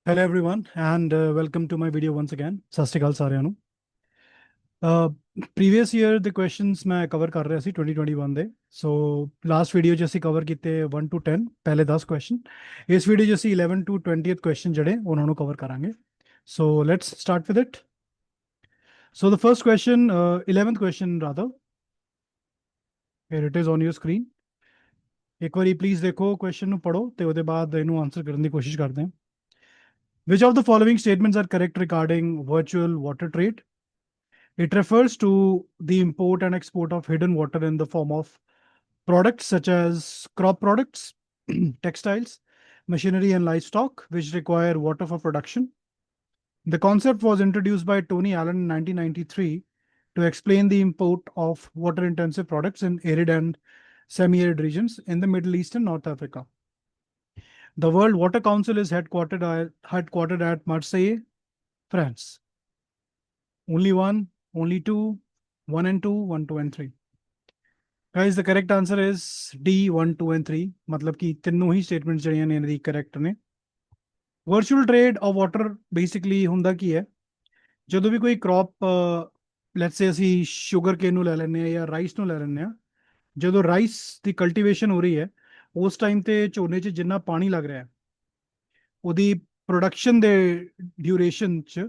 Hello everyone and welcome to my video once again. ਸਤਿ ਸ਼੍ਰੀ ਅਕਾਲ ਸਾਰਿਆਂ ਨੂੰ। Previous year the questions ਮੈਂ cover ਕਰ ਰਿਹਾ ਸੀ 2021 ਦੇ। ਸੋ ਲਾਸਟ ਵੀਡੀਓ 'ਚ ਅਸੀਂ ਕਵਰ ਕੀਤੇ 1 to 10 ਪਹਿਲੇ 10 ਕੁਐਸਚਨ। ਇਸ ਵੀਡੀਓ 'ਚ ਅਸੀਂ 11 to 20th ਕੁਐਸਚਨ ਜਿਹੜੇ ਉਹਨਾਂ ਨੂੰ ਕਵਰ ਕਰਾਂਗੇ। So let's start with it. So the first question, 11th question rather. Here it is on your screen. ਇੱਕ ਵਾਰੀ ਪਲੀਜ਼ ਦੇਖੋ ਕੁਐਸਚਨ ਨੂੰ ਪੜੋ ਤੇ ਉਹਦੇ ਬਾਅਦ ਇਹਨੂੰ ਆਨਸਰ ਕਰਨ ਦੀ ਕੋਸ਼ਿਸ਼ ਕਰਦੇ ਹਾਂ। Which of the following statements are correct regarding virtual water trade? It refers to the import and export of hidden water in the form of products such as crop products, textiles, machinery, and livestock, which require water for production. The concept was introduced by Tony Allen in 1993 to explain the import of water intensive products in arid and semi arid regions in the Middle East and North Africa. The World Water Council is headquartered at Marseille, France. Only one, only two, 1 and 2, 1, 2 and 3. Guys, the correct answer is D, 1, 2 and 3. मतलब कि तीनों ही statements ਜਿਹੜੀਆਂ ਨੇ ਇਹਨਾਂ ਦੀ correct ਨੇ। Virtual trade of water basically ਹੁੰਦਾ ਕੀ ਹੈ? ਜਦੋਂ ਵੀ ਕੋਈ crop let's say ਅਸੀਂ sugar cane ਨੂੰ ਲੈ ਲੈਂਦੇ ਆ ਜਾਂ rice ਨੂੰ ਲੈ ਲੈਂਦੇ ਆ, ਜਦੋਂ rice ਦੀ cultivation ਹੋ ਰਹੀ ਹੈ ਉਸ ਟਾਈਮ ਤੇ ਝੋਨੇ 'ਚ ਜਿੰਨਾ ਪਾਣੀ ਲੱਗ ਰਿਹਾ ਹੈ ਉਹਦੀ ਪ੍ਰੋਡਕਸ਼ਨ ਦੇ ਡਿਊਰੇਸ਼ਨ 'ਚ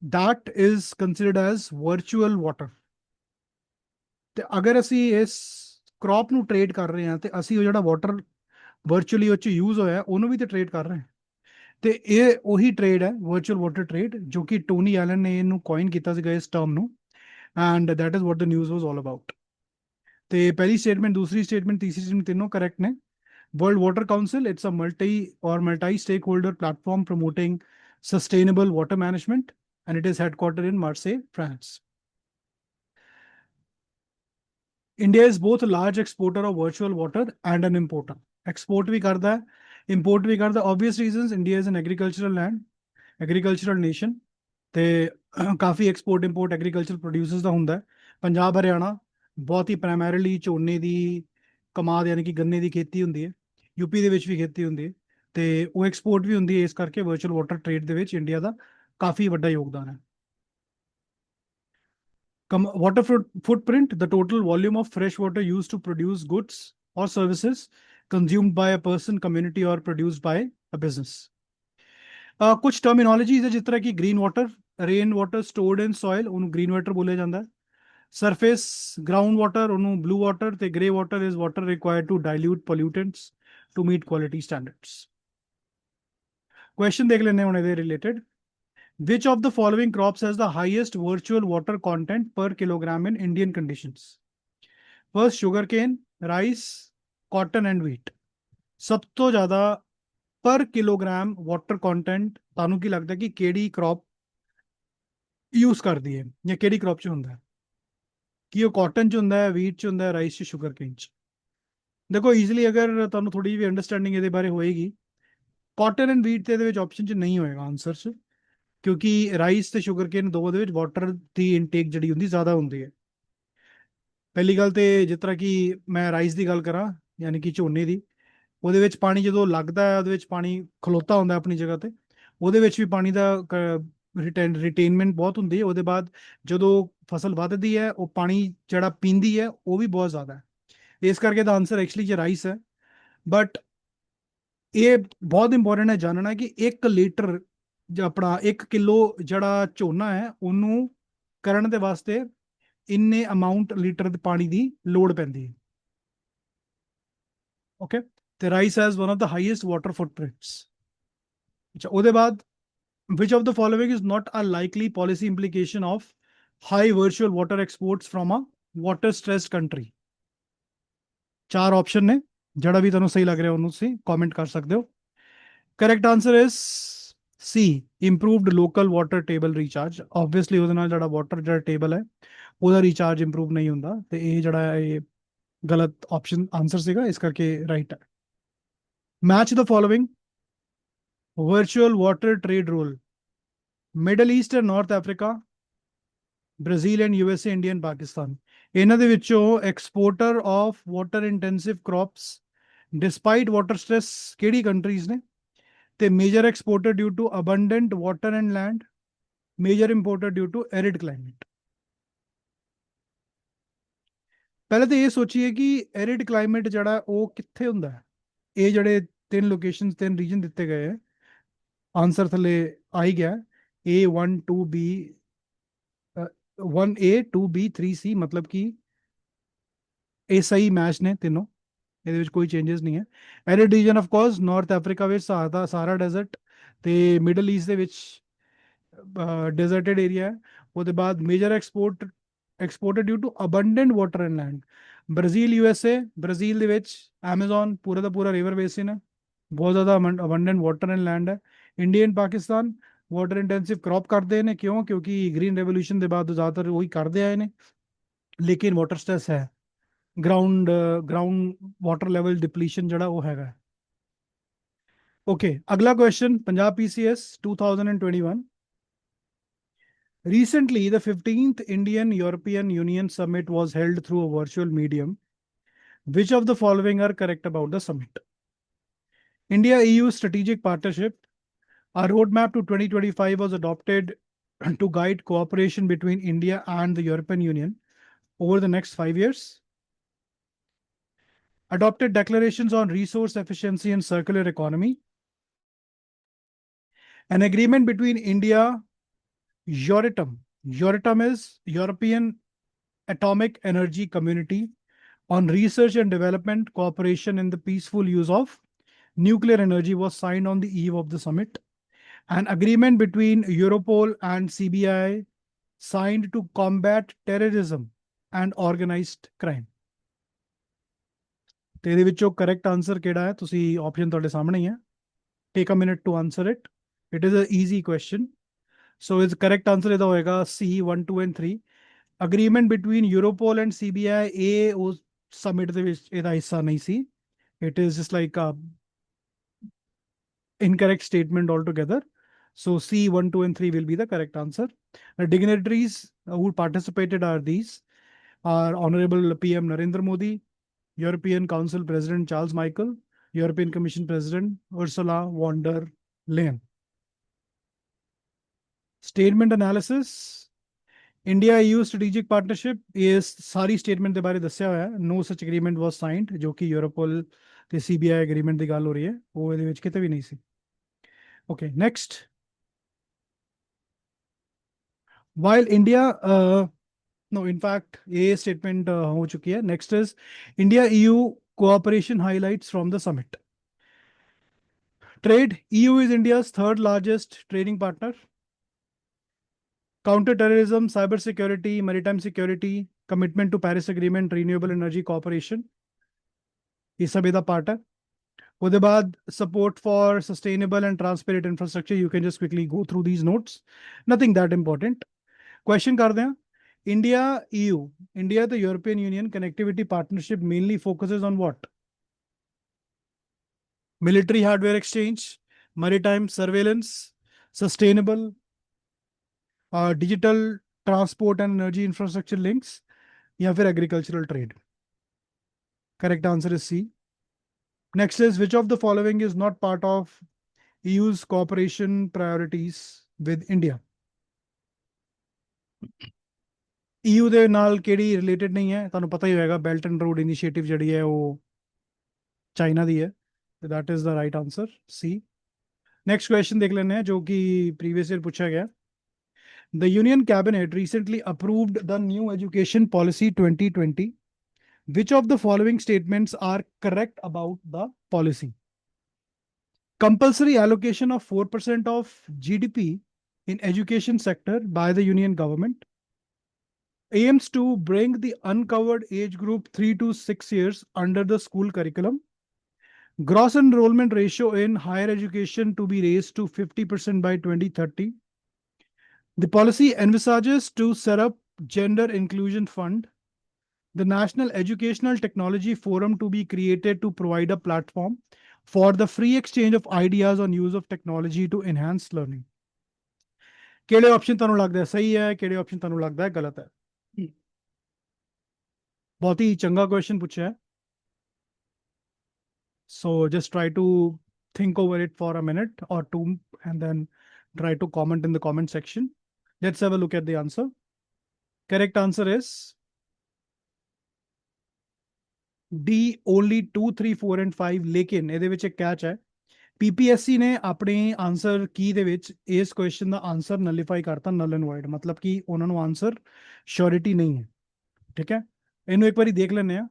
that is considered as virtual water. ਤੇ ਅਗਰ ਅਸੀਂ ਇਸ ਕ੍ਰੌਪ ਨੂੰ ਟ੍ਰੇਡ ਕਰ ਰਹੇ ਹਾਂ ਤੇ ਅਸੀਂ ਉਹ ਜਿਹੜਾ ਵਾਟਰ ਵਰਚੁਅਲੀ ਉਹ 'ਚ ਯੂਜ਼ ਹੋਇਆ ਉਹਨੂੰ ਵੀ ਤੇ ਟ੍ਰੇਡ ਕਰ ਰਹੇ ਹਾਂ। ਤੇ ਇਹ ਉਹੀ ਟ੍ਰੇਡ ਹੈ ਵਰਚੁਅਲ ਵਾਟਰ ਟ੍ਰੇਡ, ਜੋ ਕਿ ਟੋਨੀ ਐਲਨ ਨੇ ਇਹਨੂੰ ਕੋਇਨ ਕੀਤਾ ਸੀਗਾ ਇਸ ਟਰਮ ਨੂੰ, and that is what the news was all about. ਤੇ ਪਹਿਲੀ ਸਟੇਟਮੈਂਟ, ਦੂਸਰੀ ਸਟੇਟਮੈਂਟ, ਤੀਸਰੀ ਸਟੇਟਮੈਂਟ ਤਿੰਨੋਂ ਕਰੈਕਟ ਨੇ। World Water Council, it's a multi-stakeholder platform promoting sustainable water management, and it is headquartered in Marseille, France. India is both a large exporter of virtual water and an importer. Export भी करता है, import भी करता है. Obvious reasons, India is an agricultural land, agricultural nation. ਤੇ ਕਾਫੀ export import agriculture producers ਦਾ ਹੁੰਦਾ ਹੈ। ਪੰਜਾਬ ਹਰਿਆਣਾ ਬਹੁਤ ਹੀ ਪ੍ਰਾਇਮਰੀਲੀ ਝੋਨੇ ਦੀ ਕਮਾਦ ਯਾਨੀ ਕਿ ਗੰਨੇ ਦੀ ਖੇਤੀ ਹੁੰਦੀ ਹੈ। ਯੂਪੀ ਦੇ ਵਿੱਚ ਵੀ ਖੇਤੀ ਹੁੰਦੀ ਹੈ ਤੇ ਉਹ ਐਕਸਪੋਰਟ ਵੀ ਹੁੰਦੀ ਹੈ। ਇਸ ਕਰਕੇ ਵਰਚੁਅਲ ਵਾਟਰ ਟ੍ਰੇਡ ਦੇ ਵਿੱਚ ਇੰਡੀਆ ਦਾ ਕਾਫੀ ਵੱਡਾ ਯੋਗਦਾਨ ਹੈ। Water footprint, the total volume of fresh water used to produce goods or services consumed by a person, community or produced by a business. ਕੁਝ ਟਰਮੀਨੋਲੋਜੀਜ਼ ਹੈ ਜਿਸ ਤਰ੍ਹਾਂ ਕਿ green water, rain water stored in soil, ਉਹਨੂੰ green water ਬੋਲਿਆ ਜਾਂਦਾ ਹੈ। Surface ground water ਉਹਨੂੰ ਬਲੂ ਵਾਟਰ, ਤੇ grey water is water required to dilute pollutants to meet quality standards. Question ਦੇਖ ਲੈਂਦੇ ਹੁਣ ਇਹਦੇ related. Which of the following crops has the highest virtual water content per kilogram in Indian conditions? First, sugarcane, rice, cotton and wheat. ਸਭ ਤੋਂ ਜ਼ਿਆਦਾ ਪਰ kilogram water content ਤੁਹਾਨੂੰ ਕੀ ਲੱਗਦਾ ਕਿ ਕਿਹੜੀ ਕ੍ਰੌਪ ਯੂਜ਼ ਕਰਦੀ ਹੈ ਜਾਂ ਕਿਹੜੀ ਕ੍ਰੌਪ 'ਚ ਹੁੰਦਾ ਹੈ? ਕੀ ਉਹ ਕਾਟਨ 'ਚ ਹੁੰਦਾ ਹੈ, ਵੀਟ 'ਚ ਹੁੰਦਾ ਹੈ, ਰਾਈਸ 'ਚ, ਸ਼ੂਗਰਕੇਨ 'ਚ? ਦੇਖੋ ਈਜ਼ੀਲੀ ਅਗਰ ਤੁਹਾਨੂੰ ਥੋੜੀ ਜਿਹੀ ਅੰਡਰਸਟੈਂਡਿੰਗ ਇਹਦੇ ਬਾਰੇ ਹੋਏਗੀ, ਕਾਟਨ ਐਂਡ ਵੀਟ ਤੇ ਇਹਦੇ ਵਿੱਚ ਆਪਸ਼ਨ 'ਚ ਨਹੀਂ ਹੋਏਗਾ ਆਨਸਰ 'ਚ, ਕਿਉਂਕਿ ਰਾਈਸ ਤੇ ਸ਼ੂਗਰਕੇਨ ਦੋਵਾਂ ਦੇ ਵਿੱਚ ਵਾਟਰ ਦੀ ਇਨਟੇਕ ਜਿਹੜੀ ਹੁੰਦੀ ਜ਼ਿਆਦਾ ਹੁੰਦੀ ਹੈ। ਪਹਿਲੀ ਗੱਲ ਤੇ ਜਿਸ ਤਰ੍ਹਾਂ ਕਿ ਮੈਂ ਰਾਈਸ ਦੀ ਗੱਲ ਕਰਾਂ ਯਾਨੀ ਕਿ ਝੋਨੇ ਦੀ, ਉਹਦੇ ਵਿੱਚ ਪਾਣੀ ਜਦੋਂ ਲੱਗਦਾ ਹੈ ਉਹਦੇ ਵਿੱਚ ਪਾਣੀ ਖਲੋਤਾ ਹੁੰਦਾ ਆਪਣੀ ਜਗ੍ਹਾ ਤੇ, ਉਹਦੇ ਵਿੱਚ ਵੀ ਪਾਣੀ ਦਾ ਰਿਟੇਨਮੈਂਟ ਬਹੁਤ ਹੁੰਦੀ ਹੈ। ਉਹਦੇ ਬਾਅਦ ਜਦੋਂ ਫਸਲ ਵੱਧਦੀ ਹੈ ਉਹ ਪਾਣੀ ਜਿਹੜਾ ਪੀਂਦੀ ਹੈ ਉਹ ਵੀ ਬਹੁਤ ਜ਼ਿਆਦਾ ਹੈ। ਇਸ ਕਰਕੇ ਦਾ ਆਨਸਰ ਐਕਚੁਅਲੀ ਜੇ ਰਾਈਸ ਹੈ। ਬਟ ਇਹ ਬਹੁਤ ਇੰਪੋਰਟੈਂਟ ਹੈ ਜਾਣਨਾ ਕਿ 1 ਲੀਟਰ ਆਪਣਾ 1 ਕਿਲੋ ਜਿਹੜਾ ਝੋਨਾ ਹੈ ਉਹਨੂੰ ਕਰਨ ਦੇ ਵਾਸਤੇ ਇੰਨੇ ਅਮਾਊਂਟ ਲੀਟਰ ਦੇ ਪਾਣੀ ਦੀ ਲੋੜ ਪੈਂਦੀ ਹੈ। ਓਕੇ, ਤੇ rice has one of the highest water footprints. ਅੱਛਾ, ਉਹਦੇ ਬਾਅਦ which of the following is not a likely policy implication of high virtual water exports from a water stressed country? ਚਾਰ ਆਪਸ਼ਨ ਨੇ, ਜਿਹੜਾ ਵੀ ਤੁਹਾਨੂੰ ਸਹੀ ਲੱਗ ਰਿਹਾ ਉਹਨੂੰ ਤੁਸੀਂ ਕਮੈਂਟ ਕਰ ਸਕਦੇ ਹੋ। Correct answer is C, improved local water table recharge. Obviously ਉਹਦੇ ਨਾਲ ਜਿਹੜਾ ਵਾਟਰ ਜਿਹੜਾ ਟੇਬਲ ਹੈ ਉਹਦਾ ਰੀਚਾਰਜ ਇੰਪਰੂਵ ਨਹੀਂ ਹੁੰਦਾ, ਤੇ ਇਹ ਜਿਹੜਾ ਇਹ ਗਲਤ ਆਪਸ਼ਨ ਆਨਸਰ ਸੀਗਾ, ਇਸ ਕਰਕੇ ਰਾਈਟ ਹੈ। Match the following virtual water trade rule: Middle East and North Africa, Brazil and USA, India and Pakistan. ਇਹਨਾਂ ਦੇ ਵਿੱਚੋਂ exporter of water intensive crops despite water stress ਕਿਹੜੀ ਕੰਟਰੀਜ਼ ਨੇ? ਤੇ major exporter due to abundant water and land, major importer due to arid climate. ਪਹਿਲੇ ਤਾਂ ਇਹ ਸੋਚੀਏ ਕਿ ਐਰਿਡ ਕਲਾਈਮੇਟ ਜਿਹੜਾ ਉਹ ਕਿੱਥੇ ਹੁੰਦਾ ਹੈ। ਇਹ ਜਿਹੜੇ ਤਿੰਨ ਲੋਕੇਸ਼ਨਸ ਤਿੰਨ ਰੀਜਨ ਦਿੱਤੇ ਗਏ ਹੈ, ਆਨਸਰ ਥੱਲੇ ਆ ਹੀ ਗਿਆ, A 1 2 B 1A 2B 3C, ਮਤਲਬ ਕਿ ਇਹ ਸਹੀ ਮੈਚ ਨੇ ਤਿੰਨੋਂ, ਇਹਦੇ ਵਿੱਚ ਕੋਈ ਚੇਂਜਸ ਨਹੀਂ ਹੈ। Arid region of course north Africa ਵਿੱਚ ਸਾਰਾ ਡੈਜ਼ਰਟ, ਤੇ ਮਿਡਲ ਈਸਟ ਦੇ ਵਿੱਚ ਡੈਜ਼ਰਟਡ ਏਰੀਆ ਹੈ। ਉਹਦੇ ਬਾਅਦ major exported due to abundant water and land, Brazil USA, Brazil ਦੇ ਵਿੱਚ ਐਮਾਜ਼ਨ ਪੂਰਾ ਦਾ ਪੂਰਾ ਰਿਵਰ ਬੇਸਿਨ ਹੈ, ਬਹੁਤ ਜ਼ਿਆਦਾ ਅਬੰਡੈਂਟ ਵਾਟਰ ਐਂਡ ਲੈਂਡ ਹੈ। India and Pakistan water intensive crop ਕਰਦੇ ਨੇ, ਕਿਉਂ? ਕਿਉਂਕਿ ਗ੍ਰੀਨ ਰੈਵੋਲੂਸ਼ਨ ਦੇ ਬਾਅਦ ਜ਼ਿਆਦਾਤਰ ਉਹੀ ਕਰਦੇ ਆਏ ਨੇ, ਲੇਕਿਨ ਵਾਟਰ ਸਟ੍ਰੈਸ ਹੈ, ਗਰਾਊਂਡ ਵਾਟਰ ਲੈਵਲ ਡਿਪਲੀਸ਼ਨ ਜਿਹੜਾ ਉਹ ਹੈਗਾ। ਓਕੇ, ਅਗਲਾ question Punjab PCS 2021। Recently, the 15th Indian European Union Summit was held through a virtual medium. Which of the following are correct about the summit? India-EU strategic partnership. A roadmap to 2025 was adopted to guide cooperation between India and the European Union over the next 5 years. Adopted declarations on resource efficiency and circular economy. An agreement between India, Euratom is European Atomic Energy Community, on research and development cooperation in the peaceful use of nuclear energy was signed on the eve of the summit. An agreement between Europol and CBI signed to combat terrorism and organized crime. ਤੇ ਇਹਦੇ ਵਿੱਚੋਂ correct answer ਕਿਹੜਾ ਹੈ? ਤੁਸੀਂ option ਤੁਹਾਡੇ ਸਾਹਮਣੇ ਹੀ ਹੈ. Take a minute to answer it. It is an easy question. So its correct answer ਇਹਦਾ ਹੋਏਗਾ C 1 2 and 3. Agreement between Europol and CBI, ਇਹ ਉਸ summit ਦੇ ਵਿੱਚ ਇਹਦਾ ਹਿੱਸਾ ਨਹੀਂ ਸੀ. It is just like a incorrect statement altogether. So C 1 2 and 3 will be the correct answer. The dignitaries who participated are these: are Honorable PM Narendra Modi, European Council President Charles Michel, European Commission President Ursula von der Leyen. Statement analysis. India EU strategic partnership is सारी statement ਦੇ ਬਾਰੇ ਦੱਸਿਆ ਹੋਇਆ ਹੈ. No such agreement was signed, ਜੋ ਕਿ Europol ਤੇ CBI agreement ਦੀ ਗੱਲ ਹੋ ਰਹੀ ਹੈ, ਉਹ ਇਹਦੇ ਵਿੱਚ ਕਿਤੇ ਵੀ ਨਹੀਂ ਸੀ. Okay, next. While India, no, in fact, a statement ho chuki hai. Next is India EU cooperation highlights from the summit. Trade. EU is India's third largest trading partner. Counter-terrorism, cyber-security, maritime security, commitment to Paris Agreement, renewable energy cooperation. ये सब इधर part है. उसके बाद support for sustainable and transparent infrastructure. You can just quickly go through these notes. Nothing that important. Question कर दें. India EU, India the European Union connectivity partnership mainly focuses on what? Military hardware exchange, maritime surveillance, sustainable, digital transport and energy infrastructure links, या फिर agricultural trade. Correct answer is C. Next is which of the following is not part of EU's cooperation priorities with India? EU ਦੇ ਨਾਲ ਕਿਹੜੀ related ਨਹੀਂ ਹੈ? ਤੁਹਾਨੂੰ ਪਤਾ ਹੀ ਹੋਏਗਾ, ਬੈਲਟ ਐਂਡ ਰੋਡ ਇਨੀਸ਼ੀਏਟਿਵ ਜਿਹੜੀ ਹੈ ਉਹ ਚਾਈਨਾ ਦੀ ਹੈ. That is the right answer, C. Next question ਦੇਖ ਲੈਂਦੇ हैं, ਜੋ ਕਿ previous year ਪੁੱਛਿਆ ਗਿਆ. The Union Cabinet recently approved the new education policy 2020. Which of the following statements are correct about the policy? Compulsory allocation of 4% of GDP in education sector by the Union government aims to bring the uncovered age group 3 to 6 years under the school curriculum. Gross enrollment ratio in higher education to be raised to 50% by 2030. The policy envisages to set up Gender Inclusion Fund. The National Educational Technology Forum to be created to provide a platform for the free exchange of ideas on use of technology to enhance learning. ਕਿਹੜੇ option ਤੁਹਾਨੂੰ ਲੱਗਦਾ ਹੈ ਸਹੀ ਹੈ, ਕਿਹੜੇ option ਤੁਹਾਨੂੰ ਲੱਗਦਾ ਹੈ ਗਲਤ ਹੈ? बहुत ही चंगा क्वेश्चन पूछा है. So just try to think over it for a minute or two and then try to comment in the comment section. Let's have a look at the answer. Correct answer is D, only 2, 3, 4 and 5। लेकिन ਇਹਦੇ ਵਿੱਚ ਇੱਕ catch ਹੈ। PPSC ਨੇ ਆਪਣੇ answer ਕੀ ਦੇ ਵਿੱਚ ਇਸ ਕੁਐਸਚਨ ਦਾ ਆਨਸਰ ਨਲੀਫਾਈ ਕਰਤਾ, ਨਲ ਐਂਡ ਵਾਇਡ, ਮਤਲਬ ਕਿ ਉਹਨਾਂ ਨੂੰ ਆਨਸਰ ਸ਼ੋਰਿਟੀ ਨਹੀਂ ਹੈ। ਠੀਕ ਹੈ, ਇਹਨੂੰ ਇੱਕ ਵਾਰੀ ਦੇਖ ਲੈਂਦੇ ਆ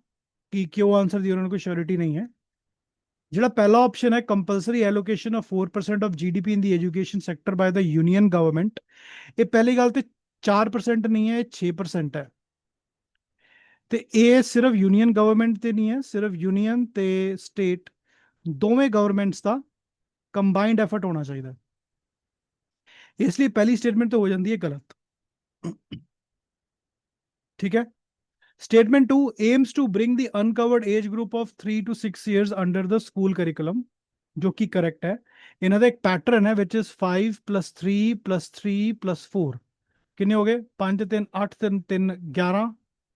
ਕਿ ਕਿਉਂ ਆਨਸਰ ਦੀ ਉਹਨਾਂ ਨੂੰ ਕੋਈ ਸ਼ੋਰਿਟੀ ਨਹੀਂ ਹੈ। ਜਿਹੜਾ ਪਹਿਲਾ ਆਪਸ਼ਨ ਹੈ, compulsory allocation of 4% of GDP in the education sector by the union government, ਇਹ ਪਹਿਲੀ ਗੱਲ ਤੇ 4% ਨਹੀਂ ਹੈ, ਇਹ 6% ਹੈ। ਤੇ ਇਹ ਸਿਰਫ ਯੂਨੀਅਨ ਗਵਰਨਮੈਂਟ ਤੇ ਨਹੀਂ ਹੈ, ਸਿਰਫ ਯੂਨੀਅਨ ਤੇ ਸਟੇਟ ਦੋਵੇਂ ਗਵਰਨਮੈਂਟਸ ਦਾ ਕੰਬਾਈਨਡ ਐਫਰਟ ਹੋਣਾ ਚਾਹੀਦਾ। ਇਸ ਲਈ ਪਹਿਲੀ ਸਟੇਟਮੈਂਟ ਤਾਂ ਹੋ ਜਾਂਦੀ ਹੈ ਗਲਤ। ਠੀਕ ਹੈ, Statement 2 aims to bring the uncovered age group of 3 to 6 years under the school curriculum, जो कि correct है। ਇਹਨਾਂ ਦਾ ਇੱਕ ਪੈਟਰਨ ਹੈ which is 5 plus 3 plus 3 plus 4, ਕਿੰਨੇ ਹੋ ਗਏ? 5 3 8 3 3 11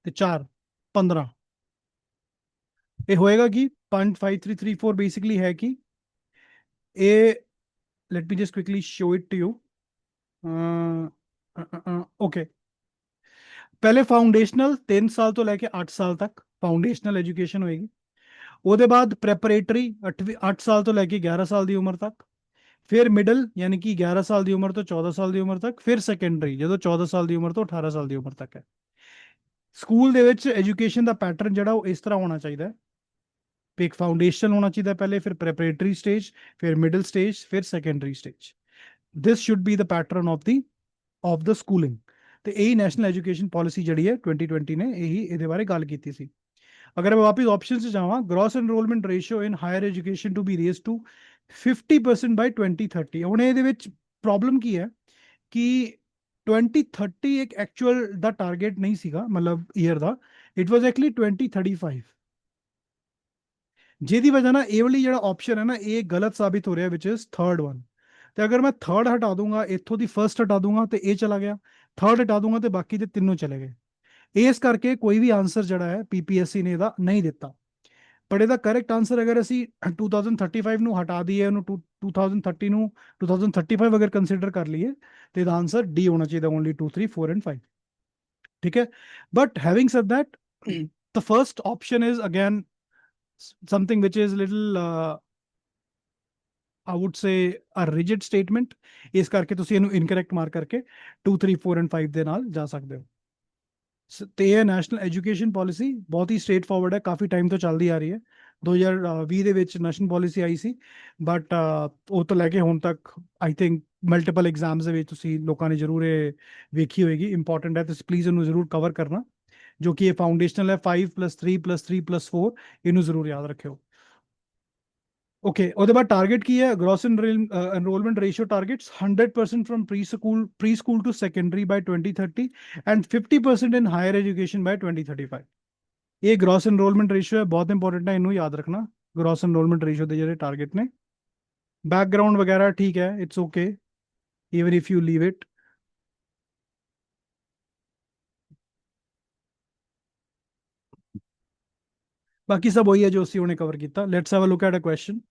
ਤੇ 4 15। ਇਹ ਹੋਏਗਾ ਕਿ 5 5 3 3 4 ਬੇਸਿਕਲੀ ਹੈ ਕਿ ਇਹ, let me just quickly show it to you। okay, ਪਹਿਲੇ ਫਾਊਂਡੇਸ਼ਨਲ 3 ਸਾਲ ਤੋਂ ਲੈ ਕੇ 8 ਸਾਲ ਤੱਕ ਫਾਊਂਡੇਸ਼ਨਲ ਐਜੂਕੇਸ਼ਨ ਹੋਏਗੀ। ਉਹਦੇ ਬਾਅਦ ਪ੍ਰੈਪਰੇਟਰੀ 8 ਸਾਲ ਤੋਂ ਲੈ ਕੇ 11 ਸਾਲ ਦੀ ਉਮਰ ਤੱਕ, ਫਿਰ ਮਿਡਲ ਯਾਨੀ ਕਿ 11 ਸਾਲ ਦੀ ਉਮਰ ਤੋਂ 14 ਸਾਲ ਦੀ ਉਮਰ ਤੱਕ, ਫਿਰ ਸੈਕੰਡਰੀ ਜਦੋਂ 14 ਸਾਲ ਦੀ ਉਮਰ ਤੋਂ 18 ਸਾਲ ਦੀ ਉਮਰ ਤੱਕ ਹੈ। ਸਕੂਲ ਦੇ ਵਿੱਚ ਐਜੂਕੇਸ਼ਨ ਦਾ ਪੈਟਰਨ ਜਿਹੜਾ ਉਹ ਇਸ ਤਰ੍ਹਾਂ ਹੋਣਾ ਚਾਹੀਦਾ ਹੈ। ਇੱਕ ਫਾਊਂਡੇਸ਼ਨ ਹੋਣਾ ਚਾਹੀਦਾ ਪਹਿਲੇ, ਫਿਰ ਪ੍ਰੈਪਰੇਟਰੀ ਸਟੇਜ, ਫਿਰ ਮਿਡਲ ਸਟੇਜ, ਫਿਰ secondary stage. This should be the pattern of the schooling. ਤੇ ਇਹੀ ਨੈਸ਼ਨਲ ਐਜੂਕੇਸ਼ਨ ਪਾਲਿਸੀ ਜਿਹੜੀ ਹੈ 2020 ਨੇ ਇਹੀ ਇਹਦੇ ਬਾਰੇ ਗੱਲ ਕੀਤੀ ਸੀ। ਅਗਰ ਮੈਂ ਵਾਪਸ ਆਪਸ਼ਨ 'ਚ ਜਾਵਾਂ, gross enrolment ratio in higher education to be raise to 50% by 2030। ਹੁਣ ਇਹਦੇ ਵਿੱਚ ਪ੍ਰੋਬਲਮ ਕੀ ਹੈ ਕਿ 2030 ਇੱਕ ਐਕਚੁਅਲ ਦਾ ਟਾਰਗੇਟ ਨਹੀਂ ਸੀਗਾ, ਮਤਲਬ year the, it was actually 2035। ਜਿਹਦੀ ਵਜ੍ਹਾ ਨਾਲ ਇਹ ਵਾਲੀ ਜਿਹੜਾ ਆਪਸ਼ਨ ਹੈ ਨਾ, ਇਹ ਗਲਤ ਸਾਬਿਤ ਹੋ ਰਿਹਾ, ਵਿਚ ਇਜ਼ ਥਰਡ ਵਨ। ਤੇ ਅਗਰ ਮੈਂ ਥਰਡ ਹਟਾ ਦੂੰਗਾ, ਇੱਥੋਂ ਦੀ ਫਰਸਟ ਹਟਾ ਦੂੰਗਾ ਤੇ ਇਹ ਚਲਾ ਗਿਆ, ਥਰਡ ਹਟਾ ਦੂੰਗਾ ਤੇ ਬਾਕੀ ਦੇ ਤਿੰਨੋਂ ਚਲੇ ਗਏ। ਇਸ ਕਰਕੇ ਕੋਈ ਵੀ ਆਨਸਰ ਜਿਹੜਾ ਹੈ ਪੀਪੀਐਸਸੀ ਨੇ ਇਹਦਾ ਨਹੀਂ ਦਿੱਤਾ। ਪਰ ਇਹਦਾ ਕਰੈਕਟ ਆਨਸਰ ਅਗਰ ਅਸੀਂ 2035 ਨੂੰ ਹਟਾ ਦਈਏ, ਉਹਨੂੰ 2030 ਨੂੰ 2035 ਅਗਰ ਕੰਸੀਡਰ ਕਰ ਲਈਏ, ਤੇ ਇਹਦਾ ਆਨਸਰ ਡੀ ਹੋਣਾ ਚਾਹੀਦਾ, ਓਨਲੀ 2 3 4 ਐਂਡ 5। ਠੀਕ ਹੈ, but having said that, the first option is again something which is little I would say a rigid statement। ਇਸ ਕਰਕੇ ਤੁਸੀਂ ਇਹਨੂੰ ਇਨਕਰੈਕਟ ਮਾਰ ਕਰਕੇ 2 3 4 ਐਂਡ 5 ਦੇ ਨਾਲ ਜਾ ਸਕਦੇ ਹੋ। ਤੇ ਇਹ ਨੈਸ਼ਨਲ ਐਜੂਕੇਸ਼ਨ ਪਾਲਿਸੀ ਬਹੁਤ ਹੀ ਸਟ੍ਰੇਟ ਫਾਰਵਰਡ ਹੈ, ਕਾਫੀ ਟਾਈਮ ਤੋਂ ਚੱਲਦੀ ਆ ਰਹੀ ਹੈ। 2020 ਦੇ ਵਿੱਚ national policy I C, but ਉਹ ਤੋਂ ਲੈ ਕੇ ਹੁਣ ਤੱਕ ਆਈ ਥਿੰਕ ਮਲਟੀਪਲ ਐਗਜ਼ਾਮਸ ਦੇ ਵਿੱਚ ਤੁਸੀਂ ਲੋਕਾਂ ਨੇ ਜ਼ਰੂਰ ਇਹ ਵੇਖੀ ਹੋਏਗੀ। ਇੰਪੋਰਟੈਂਟ ਹੈ, ਤੁਸੀਂ ਪਲੀਜ਼ ਇਹਨੂੰ ਜ਼ਰੂਰ ਕਵਰ ਕਰਨਾ, ਜੋ ਕਿ ਇਹ ਫਾਊਂਡੇਸ਼ਨਲ ਹੈ 5 + 3 + 3 + 4, ਇਹਨੂੰ ਜ਼ਰੂਰ ਯਾਦ ਰੱਖਿਓ। ਓਕੇ, ਉਹਦੇ ਬਾਅਦ ਟਾਰਗੇਟ ਕੀ ਹੈ? Gross enrolment ratio targets 100% from preschool to secondary by 2030 and 50% in higher education by 2035। ये ग्रॉस एनरोलमेंट रेशियो है, बहुत इंपॉर्टेंट है, इनू याद रखना। ग्रॉस एनरोलमेंट रेशियो के जो टारगेट ने, बैकग्राउंड वगैरह ठीक है, it's okay even if you leave it. बाकी सब वही है जो उसी उन्हें कवर किया। Let's have a look at a question.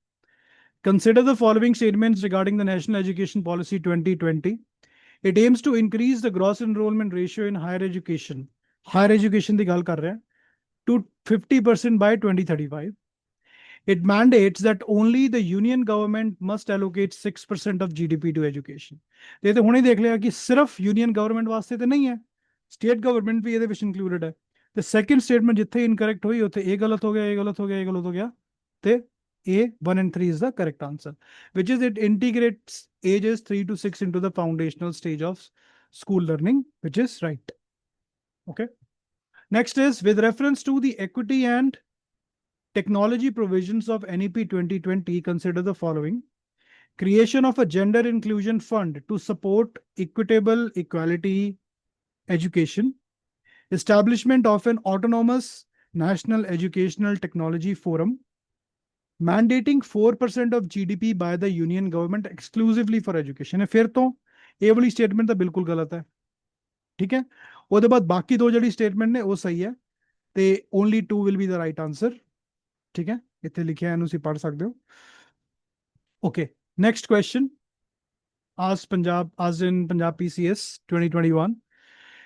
Consider the following statements regarding the National Education Policy 2020. It aims to increase the gross enrollment ratio in higher education. Higher education ਦੀ ਗੱਲ ਕਰ ਰਿਹਾ, to 50% by 2035. It mandates that only the union government must allocate 6% of GDP to education. ਤੇ ਇਹ ਤਾਂ ਹੁਣੇ ਦੇਖ ਲਿਆ ਕਿ ਸਿਰਫ ਯੂਨੀਅਨ ਗਵਰਨਮੈਂਟ ਵਾਸਤੇ ਤੇ ਨਹੀਂ ਹੈ, ਸਟੇਟ ਗਵਰਨਮੈਂਟ ਵੀ ਇਹਦੇ ਵਿੱਚ ਇਨਕਲੂਡਡ ਹੈ। ਤੇ ਸੈਕੰਡ ਸਟੇਟਮੈਂਟ ਜਿੱਥੇ ਇਨਕਰੈਕਟ ਹੋਈ ਉੱਥੇ ਇਹ ਗਲਤ ਹੋ ਗਿਆ, ਇਹ ਗਲਤ ਹੋ ਗਿਆ, ਇਹ ਗਲਤ ਹੋ ਗਿਆ। ਤੇ A 1 and 3 is the correct answer, which is it integrates ages 3 to 6 into the foundational stage of school learning, which is right. Okay. Next is with reference to the equity and technology provisions of NEP 2020, consider the following. Creation of a gender inclusion fund to support equitable equality education. Establishment of an autonomous national educational technology forum. Mandating 4% of GDP by the union government exclusively for education है। फिर तो ये वाली statement तो बिल्कुल गलत है। ठीक है, ਉਹਦੇ ਬਾਅਦ ਬਾਕੀ ਦੋ ਜਿਹੜੀ ਸਟੇਟਮੈਂਟ ਨੇ ਉਹ ਸਹੀ ਹੈ, ਤੇ only 2 will be the right answer। ਠੀਕ ਹੈ, ਇੱਥੇ ਲਿਖਿਆ, ਇਹਨੂੰ ਤੁਸੀਂ ਪੜ੍ਹ ਸਕਦੇ ਹੋ। Okay, next question. Asked in Punjab PCS 2021.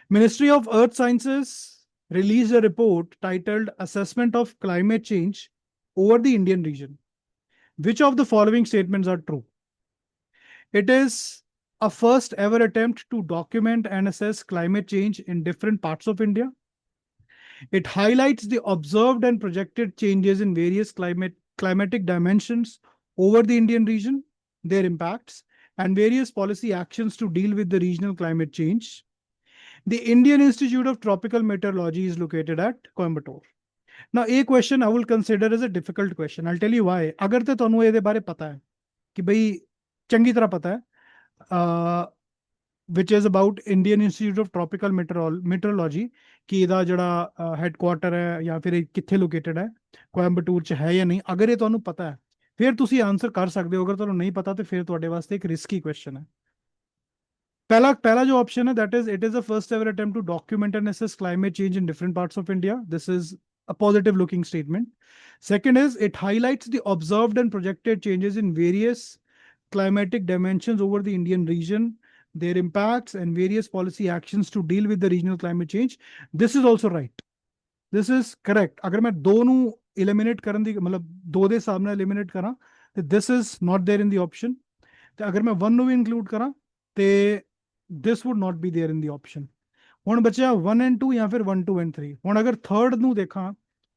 Ministry of Earth Sciences released a report titled Assessment of Climate Change over the Indian region. Which of the following statements are true? It is a first ever attempt to document and assess climate change in different parts of India. It highlights the observed and projected changes in various climatic dimensions over the Indian region, their impacts, and various policy actions to deal with the regional climate change. The Indian Institute of Tropical Meteorology is located at Coimbatore. Now, a question I will consider as a difficult question. I'll tell you why. अगर तो ਤੁਹਾਨੂੰ ਇਹਦੇ ਬਾਰੇ ਪਤਾ ਹੈ ਕਿ ਬਈ ਚੰਗੀ ਤਰ੍ਹਾਂ ਪਤਾ ਹੈ which is about Indian Institute of Tropical Meteorology ਕਿ ਇਹਦਾ ਜਿਹੜਾ ਹੈੱਡਕੁਆਰਟਰ ਹੈ ਜਾਂ ਫਿਰ ਇਹ ਕਿੱਥੇ ਲੋਕੇਟਡ ਹੈ ਕੋਇੰਬਟੂਰ ਚ ਹੈ ਜਾਂ ਨਹੀਂ ਅਗਰ ਇਹ ਤੁਹਾਨੂੰ ਪਤਾ ਹੈ ਫਿਰ ਤੁਸੀਂ ਆਨਸਰ ਕਰ ਸਕਦੇ ਹੋ ਅਗਰ ਤੁਹਾਨੂੰ ਨਹੀਂ ਪਤਾ ਤੇ ਫਿਰ ਤੁਹਾਡੇ ਵਾਸਤੇ ਇੱਕ ਰਿਸਕੀ ਕੁਐਸਚਨ ਹੈ पहला जो ऑप्शन है that is it is the first ever attempt to document and assess climate change in different parts of India this is a positive looking statement. Second is it highlights the observed and projected changes in various climatic dimensions over the Indian region, their impacts and various policy actions to deal with the regional climate change. This is also right. This is correct. अगर मैं दो ਨੂੰ eliminate ਕਰਨ ਦੀ मतलब ਦੋ ਦੇ ਹਿਸਾਬ ਨਾਲ eliminate ਕਰਾਂ ਤੇ this is not there in the option. ਤੇ ਅਗਰ ਮੈਂ one ਨੂੰ ਵੀ include ਕਰਾਂ ਤੇ this would not be there in the option. ਹੁਣ ਬਚਿਆ 1 and 2 ਜਾਂ ਫਿਰ 1 2 and 3. ਹੁਣ ਅਗਰ ਥਰਡ ਨੂੰ ਦੇਖਾਂ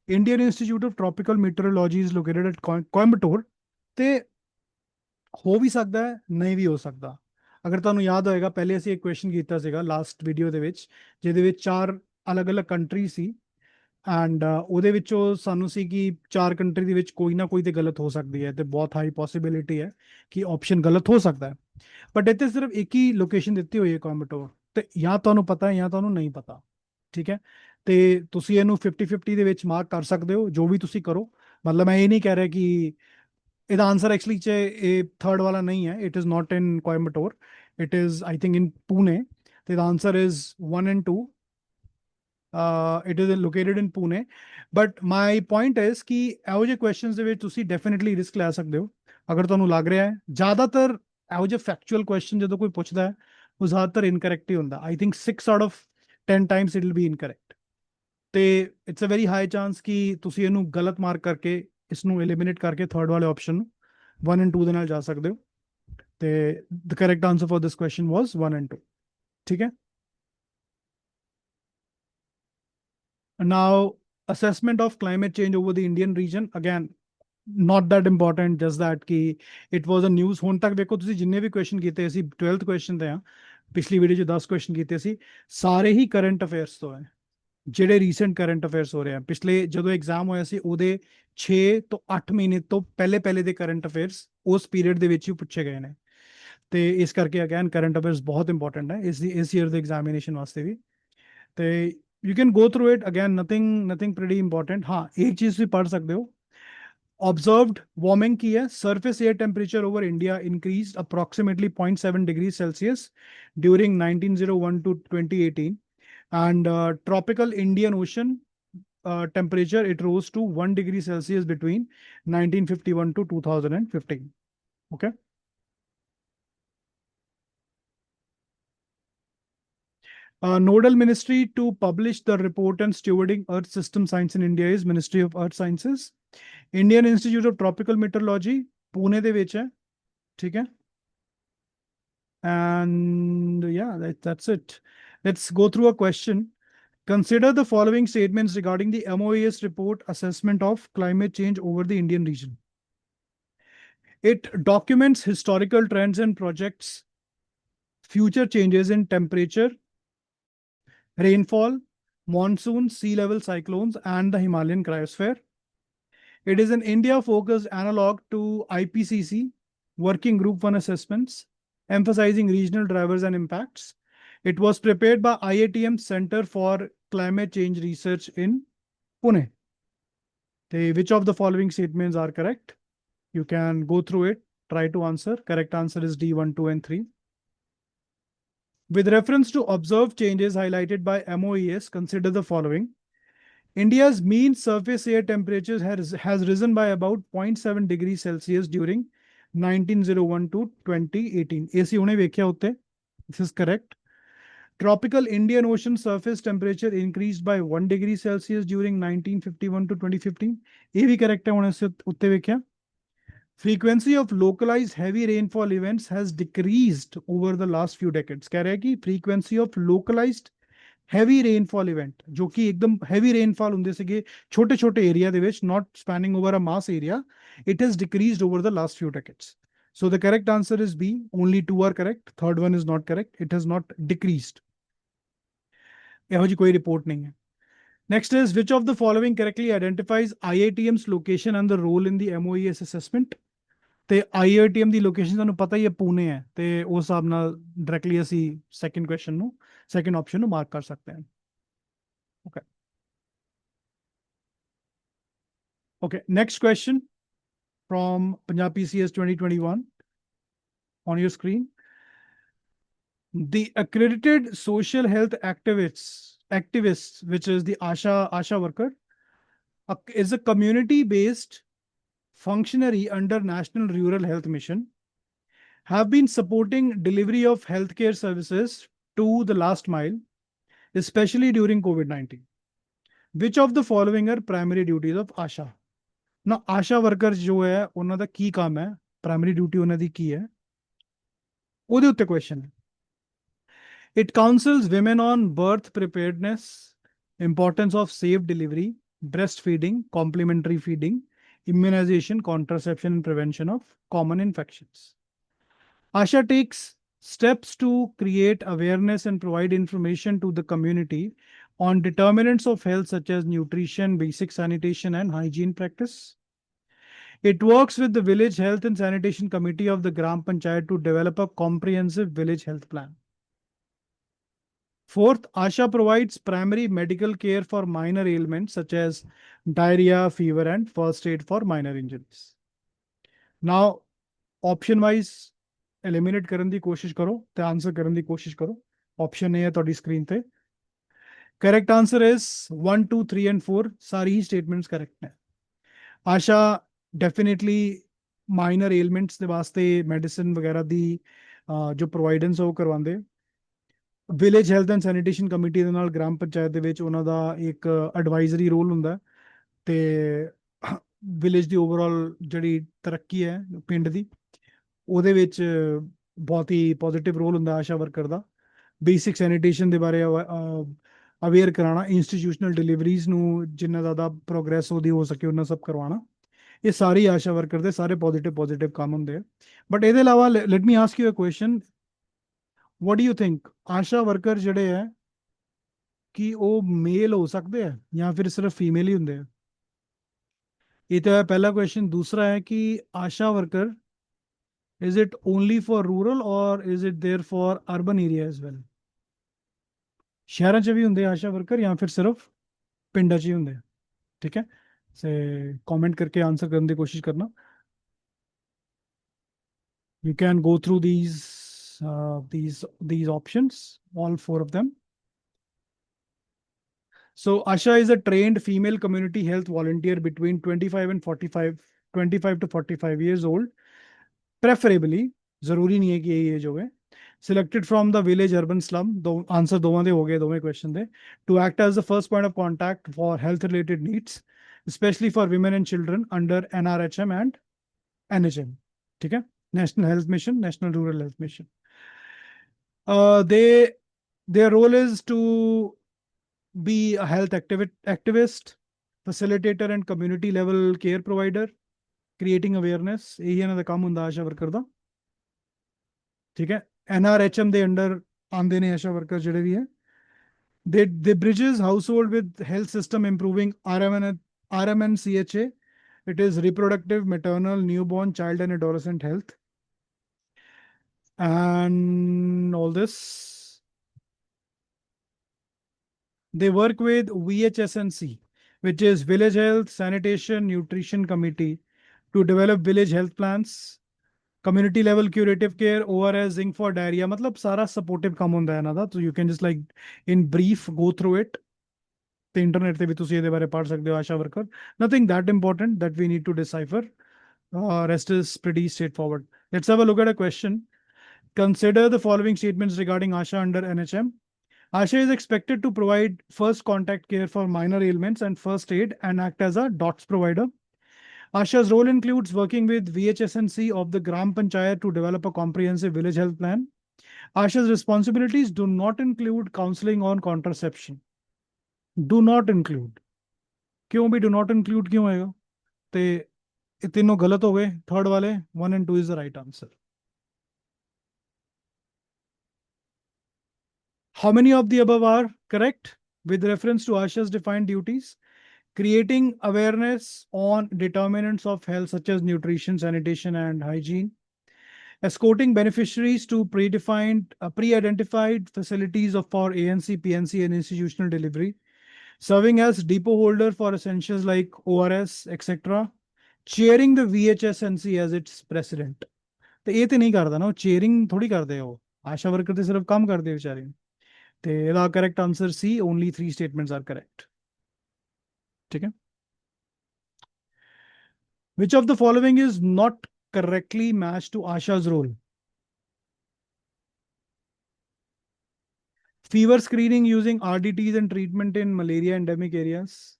Indian institute of tropical meteorology is located at Coimbatore ਤੇ ਹੋ ਵੀ ਸਕਦਾ ਹੈ ਨਹੀਂ ਵੀ ਹੋ ਸਕਦਾ ਅਗਰ ਤੁਹਾਨੂੰ ਯਾਦ ਹੋਏਗਾ ਪਹਿਲੇ ਅਸੀਂ ਇੱਕ ਕੁਐਸਚਨ ਕੀਤਾ ਸੀਗਾ ਲਾਸਟ ਵੀਡੀਓ ਦੇ ਵਿੱਚ ਜਿਹਦੇ ਵਿੱਚ 4 ਅਲੱਗ-ਅਲੱਗ ਕੰਟਰੀ ਸੀ ਐਂਡ ਉਹਦੇ ਵਿੱਚੋਂ ਸਾਨੂੰ ਸੀ ਕਿ 4 ਕੰਟਰੀ ਦੇ ਵਿੱਚ ਕੋਈ ਨਾ ਕੋਈ ਤੇ ਗਲਤ ਹੋ ਸਕਦੀ ਹੈ ਤੇ ਬਹੁਤ ਹਾਈ ਪੋਸਿਬਿਲਿਟੀ ਹੈ ਕਿ ਆਪਸ਼ਨ ਗਲਤ ਹੋ ਸਕਦਾ ਹੈ ਬਟ ਇੱਥੇ ਸਿਰਫ ਇੱਕ ਹੀ ਲੋਕੇਸ਼ਨ ਦਿੱਤੀ ਹੋਈ ਹੈ ਕੋਇੰਬਟੂਰ ਤੇ ਜਾਂ ਤੁਹਾਨੂੰ ਪਤਾ ਹੈ ਜਾਂ ਤੁਹਾਨੂੰ ਨਹੀਂ ਪਤਾ ਠੀਕ ਹੈ ਤੇ ਤੁਸੀਂ ਇਹਨੂੰ 50-50 ਦੇ ਵਿੱਚ ਮਾਰਕ ਕਰ ਸਕਦੇ ਹੋ ਜੋ ਵੀ ਤੁਸੀਂ ਕਰੋ ਮਤਲਬ ਮੈਂ ਇਹ ਨਹੀਂ ਕਹਿ ਰਿਹਾ ਕਿ ਇਹਦਾ ਆਨਸਰ ਐਕਚੁਅਲੀ ਚ ਇਹ ਥਰਡ ਵਾਲਾ ਨਹੀਂ ਹੈ it is not in Coimbatore it is I think ਇਨ ਪੁਣੇ ਤੇ ਦਾ answer is 1 and 2 it is located in Pune but my point is ਕਿ ਇਹੋ ਜਿਹੇ ਕੁਐਸਚਨਸ ਦੇ ਵਿੱਚ ਤੁਸੀਂ ਡੈਫੀਨਿਟਲੀ ਰਿਸਕ ਲੈ ਸਕਦੇ ਹੋ ਅਗਰ ਤੁਹਾਨੂੰ ਲੱਗ ਰਿਹਾ ਹੈ ਜ਼ਿਆਦਾਤਰ ਇਹੋ ਜਿਹੇ ਫੈਕਚੁਅਲ ਕੁਐਸਚਨ ਜਦੋਂ ਕੋਈ ਪੁੱਛਦਾ ਹੈ ਉਹ ਜ਼ਿਆਦਾਤਰ ਇਨਕਰੈਕਟ ਹੀ ਹੁੰਦਾ I think 6 out of 10 times it will be incorrect ਤੇ it's a very high chance ਕਿ ਤੁਸੀਂ ਇਹਨੂੰ ਗਲਤ ਮਾਰਕ ਕਰਕੇ ਇਸ ਨੂੰ ਐਲੀਮੀਨੇਟ ਕਰਕੇ ਥਰਡ ਵਾਲੇ ਆਪਸ਼ਨ ਨੂੰ 1 and 2 ਦੇ ਨਾਲ ਜਾ ਸਕਦੇ ਹੋ ਤੇ the correct answer for this question was 1 and 2 ਠੀਕ ਹੈ now assessment of climate change over the Indian region again not that important just that कि it was a news ਹੁਣ ਤੱਕ ਵੇਖੋ ਤੁਸੀਂ ਜਿੰਨੇ ਵੀ ਕੁਐਸਚਨ ਕੀਤੇ ਅਸੀਂ 12th ਕੁਐਸਚਨ ਤੇ ਆ ਪਿਛਲੀ ਵੀਡੀਓ 'ਚ 10 ਕੁਐਸਚਨ ਕੀਤੇ ਸੀ ਸਾਰੇ ਹੀ ਕਰੰਟ ਅਫੇਅਰਸ ਤੋਂ ਹੈ ਜਿਹੜੇ ਰੀਸੈਂਟ ਕਰੰਟ ਅਫੇਅਰਸ ਹੋ ਰਹੇ ਆ ਪਿਛਲੇ ਜਦੋਂ ਐਗਜ਼ਾਮ ਹੋਇਆ ਸੀ ਉਹਦੇ 6 ਤੋਂ 8 ਮਹੀਨੇ ਤੋਂ ਪਹਿਲੇ ਦੇ ਕਰੰਟ ਅਫੇਅਰਸ ਉਸ ਪੀਰੀਅਡ ਦੇ ਵਿੱਚ ਹੀ ਪੁੱਛੇ ਗਏ ਨੇ ਤੇ ਇਸ ਕਰਕੇ ਅਗੇਨ ਕਰੰਟ ਅਫੇਅਰਸ ਬਹੁਤ ਇੰਪੋਰਟੈਂਟ ਹੈ ਇਸ ਈਅਰ ਦੇ ਐਗਜ਼ਾਮੀਨੇਸ਼ਨ ਵਾਸਤੇ ਵੀ ਤੇ you can go through it again nothing pretty important हाँ एक चीज भी पढ़ सकते हो observed warming की है surface air temperature over India increased approximately 0.7 degrees Celsius during 1901 to 2018 and tropical Indian Ocean temperature it rose to 1 degree Celsius between 1951 to 2015 okay nodal ministry to publish the report on stewarding Earth system science in India is Ministry of Earth Sciences. Indian Institute of Tropical Meteorology, Pune de vich hai. ठीक है? And yeah, that's it. Let's go through a question. Consider the following statements regarding the MOES report assessment of climate change over the Indian region. It documents historical trends and projects future changes in temperature, rainfall, monsoon, sea level cyclones, and the Himalayan cryosphere. It is an India-focused analog to IPCC Working Group 1 assessments, emphasizing regional drivers and impacts. It was prepared by IITM Center for Climate Change Research in Pune. Which of the following statements are correct? You can go through it, try to answer. Correct answer is D, 1, 2, and 3. With reference to observed changes highlighted by MOES, consider the following. India's mean surface air temperature has risen by about 0.7 degrees Celsius during 1901 to 2018 AC ਹੁਣੇ ਵੇਖਿਆ ਉੱਤੇ this is correct. Tropical Indian Ocean surface temperature increased by 1 degree Celsius during 1951 to 2015 ਇਹ ਵੀ correct ਹੈ ਹੁਣ ਅਸੀਂ ਉੱਤੇ ਵੇਖਿਆ. Frequency of localized heavy rainfall events has decreased over the last few decades. कह रहा है कि frequency of localized heavy rainfall event जो कि एकदम heavy rainfall ਹੁੰਦੇ ਸੀਗੇ ਛੋਟੇ ਛੋਟੇ ਏਰੀਆ ਦੇ ਵਿੱਚ not spanning over a mass area, it has decreased over the last few decades. So the correct answer is B. Only two are correct. Third one is not correct. It has not decreased. ਇਹੋ ਜਿਹੀ ਕੋਈ report ਨਹੀਂ ਹੈ. Next is which of the following correctly identifies IITM's location and the role in the MOES assessment? ਤੇ IITM ਦੀ location ਤੁਹਾਨੂੰ ਪਤਾ ਹੀ ਹੈ ਪੂਨੇ ਹੈ ਤੇ ਉਸ ਹਿਸਾਬ ਨਾਲ ਡਾਇਰੈਕਟਲੀ ਅਸੀਂ ਸੈਕੰਡ ਕੁਐਸਚਨ ਨੂੰ ਸੈਕੰਡ ਆਪਸ਼ਨ ਨੂੰ ਮਾਰਕ ਕਰ ਸਕਦੇ ਹਾਂ. Okay okay next question from Punjab PCS 2021 on your screen. The accredited social health activists, which is the ASHA worker, is a community-based functionary under National Rural Health Mission, have been supporting delivery of healthcare services to the last mile, especially during COVID-19. Which of the following are primary duties of ASHA? Now, ASHA workers जो है, उन्हों दा की काम है, primary duty उन्हों दी की है, ਉਹਦੇ ਉੱਤੇ question है. It counsels women on birth preparedness, importance of safe delivery, breastfeeding, complementary feeding, immunization, contraception, and prevention of common infections. ASHA takes steps to create awareness and provide information to the community on determinants of health such as nutrition, basic sanitation, and hygiene practice. It works with the Village Health and Sanitation Committee of the Gram Panchayat to develop a comprehensive village health plan. Fourth, ASHA provides primary medical care for minor ailments such as diarrhea, fever, and first aid for minor injuries. Now, option wise, eliminate ਕਰਨ ਦੀ ਕੋਸ਼ਿਸ਼ ਕਰੋ ਤੇ answer ਕਰਨ ਦੀ ਕੋਸ਼ਿਸ਼ ਕਰੋ. Option A ਹੈ ਤੁਹਾਡੀ screen ਤੇ. Correct answer is 1, 2, 3 and 4 sorry he statements correct ਨੇ. ASHA definitely minor ailments ਦੇ ਵਾਸਤੇ medicine ਵਗੈਰਾ ਦੀ ਜੋ providence ਉਹ ਕਰਵਾਉਂਦੇ. Village health and sanitation committee ਦੇ ਨਾਲ ਗ੍ਰਾਮ ਪੰਚਾਇਤ ਦੇ ਵਿੱਚ ਉਹਨਾਂ ਦਾ ਇੱਕ ਐਡਵਾਈਜ਼ਰੀ ਰੋਲ ਹੁੰਦਾ ਤੇ ਵਿਲੇਜ ਦੀ ਓਵਰਆਲ ਜਿਹੜੀ ਤਰੱਕੀ ਹੈ ਪਿੰਡ ਦੀ ਉਹਦੇ ਵਿੱਚ ਬਹੁਤ ਹੀ ਪੋਜ਼ਿਟਿਵ ਰੋਲ ਹੁੰਦਾ ਆਸ਼ਾ ਵਰਕਰ ਦਾ. ਬੇਸਿਕ ਸੈਨੀਟੇਸ਼ਨ ਦੇ ਬਾਰੇ ਅਵੇਅਰ ਕਰਾਉਣਾ, ਇੰਸਟੀਟਿਊਸ਼ਨਲ ਡਿਲੀਵਰੀਜ਼ ਨੂੰ ਜਿੰਨਾ ਜ਼ਿਆਦਾ ਪ੍ਰੋਗਰੈਸ ਉਹਦੀ ਹੋ ਸਕੇ ਉਹਨਾਂ ਸਭ ਕਰਵਾਉਣਾ. ਇਹ ਸਾਰੀ ਆਸ਼ਾ ਵਰਕਰ ਦੇ ਸਾਰੇ ਪੋਜ਼ਿਟਿਵ ਕੰਮ ਹੁੰਦੇ ਆ. ਬਟ ਇਹਦੇ ਇਲਾਵਾ let me ask you a question. What do you think? ASHA worker ਜਿਹੜੇ ਹੈ ਕਿ ਉਹ ਮੇਲ ਹੋ ਸਕਦੇ ਆ ਜਾਂ ਫਿਰ ਸਿਰਫ ਫੀਮੇਲ ਹੀ ਹੁੰਦੇ ਆ? ਇਹ ਤਾਂ ਹੈ ਪਹਿਲਾ ਕੁਐਸਚਨ. ਦੂਸਰਾ ਹੈ ਕਿ ਆਸ਼ਾ worker is it only for rural or is it there for urban area as well? ਸ਼ਹਿਰਾਂ 'ਚ ਵੀ ਹੁੰਦੇ ਆਸ਼ਾ ਵਰਕਰ ਜਾਂ ਫਿਰ ਸਿਰਫ ਪਿੰਡਾਂ 'ਚ ਹੀ ਹੁੰਦੇ? ਠੀਕ ਹੈ, ਸੇ ਕਮੈਂਟ ਕਰਕੇ ਆਨਸਰ ਕਰਨ ਦੀ ਕੋਸ਼ਿਸ਼ ਕਰਨਾ. You can go through these options, all four of them. So ASHA is a trained female community health volunteer between 25 and 25 to 45 years old, preferably zaruri nahi hai ki yehi age howe, selected from the village urban slum. Do answer dovan de ho gaye, dove question de, to act as the first point of contact for health related needs, especially for women and children under NRHM and NHM. ठीक है, National Health Mission, National Rural Health Mission. Their role is to be a health activist, facilitator and community level care provider, creating awareness. यही ਇਹਨਾਂ ਦਾ ਕੰਮ ਹੁੰਦਾ ਆਸ਼ਾ worker ਦਾ. ਠੀਕ ਹੈ, NRHM ਦੇ under ਆਉਂਦੇ ਨੇ ਆਸ਼ਾ ਵਰਕਰ ਜਿਹੜੇ ਵੀ ਹੈ. They bridges household with health system, improving RMNCHA. It is reproductive, maternal, newborn, child and adolescent health. And all this, they work with VHSNC, which is Village Health, Sanitation, Nutrition Committee, to develop village health plans, community level curative care, ORS, zinc for diarrhea. मतलब सारा supportive काम होता है ना था. So you can just like in brief go through it. The internet पे भी तुसी ये बारे पढ़ सकते हो आशा worker. Nothing that important that we need to decipher. Rest is pretty straightforward. Let's have a look at a question. Consider the following statements regarding ASHA under NHM. ASHA is expected to provide first contact care for minor ailments and first aid and act as a DOTS provider. ASHA's role includes working with VHSNC of the Gram Panchayat to develop a comprehensive village health plan. ASHA's responsibilities do not include counseling on contraception. Do not include. क्यों भी do not include क्यों आएगा? ते ये तीनों गलत हो गए. थर्ड वाले 1 and 2 is the right answer. How many of the above are correct with reference to ASHA's defined duties? Creating awareness on determinants of health such as nutrition, sanitation, and hygiene. Escorting beneficiaries to pre-identified facilities for ANC, PNC, and institutional delivery. Serving as depot holder for essentials like ORS, etc. Chairing the VHSNC as its president. तो ये तो नहीं करता ना, chairing थोड़ी करते हो. आशा worker तो सिर्फ काम करते बेचारे. तो the correct answer C, only 3 statements are correct. ठीक है. Which of the following is not correctly matched to ASHA's role? Fever screening using RDTs and treatment in malaria endemic areas.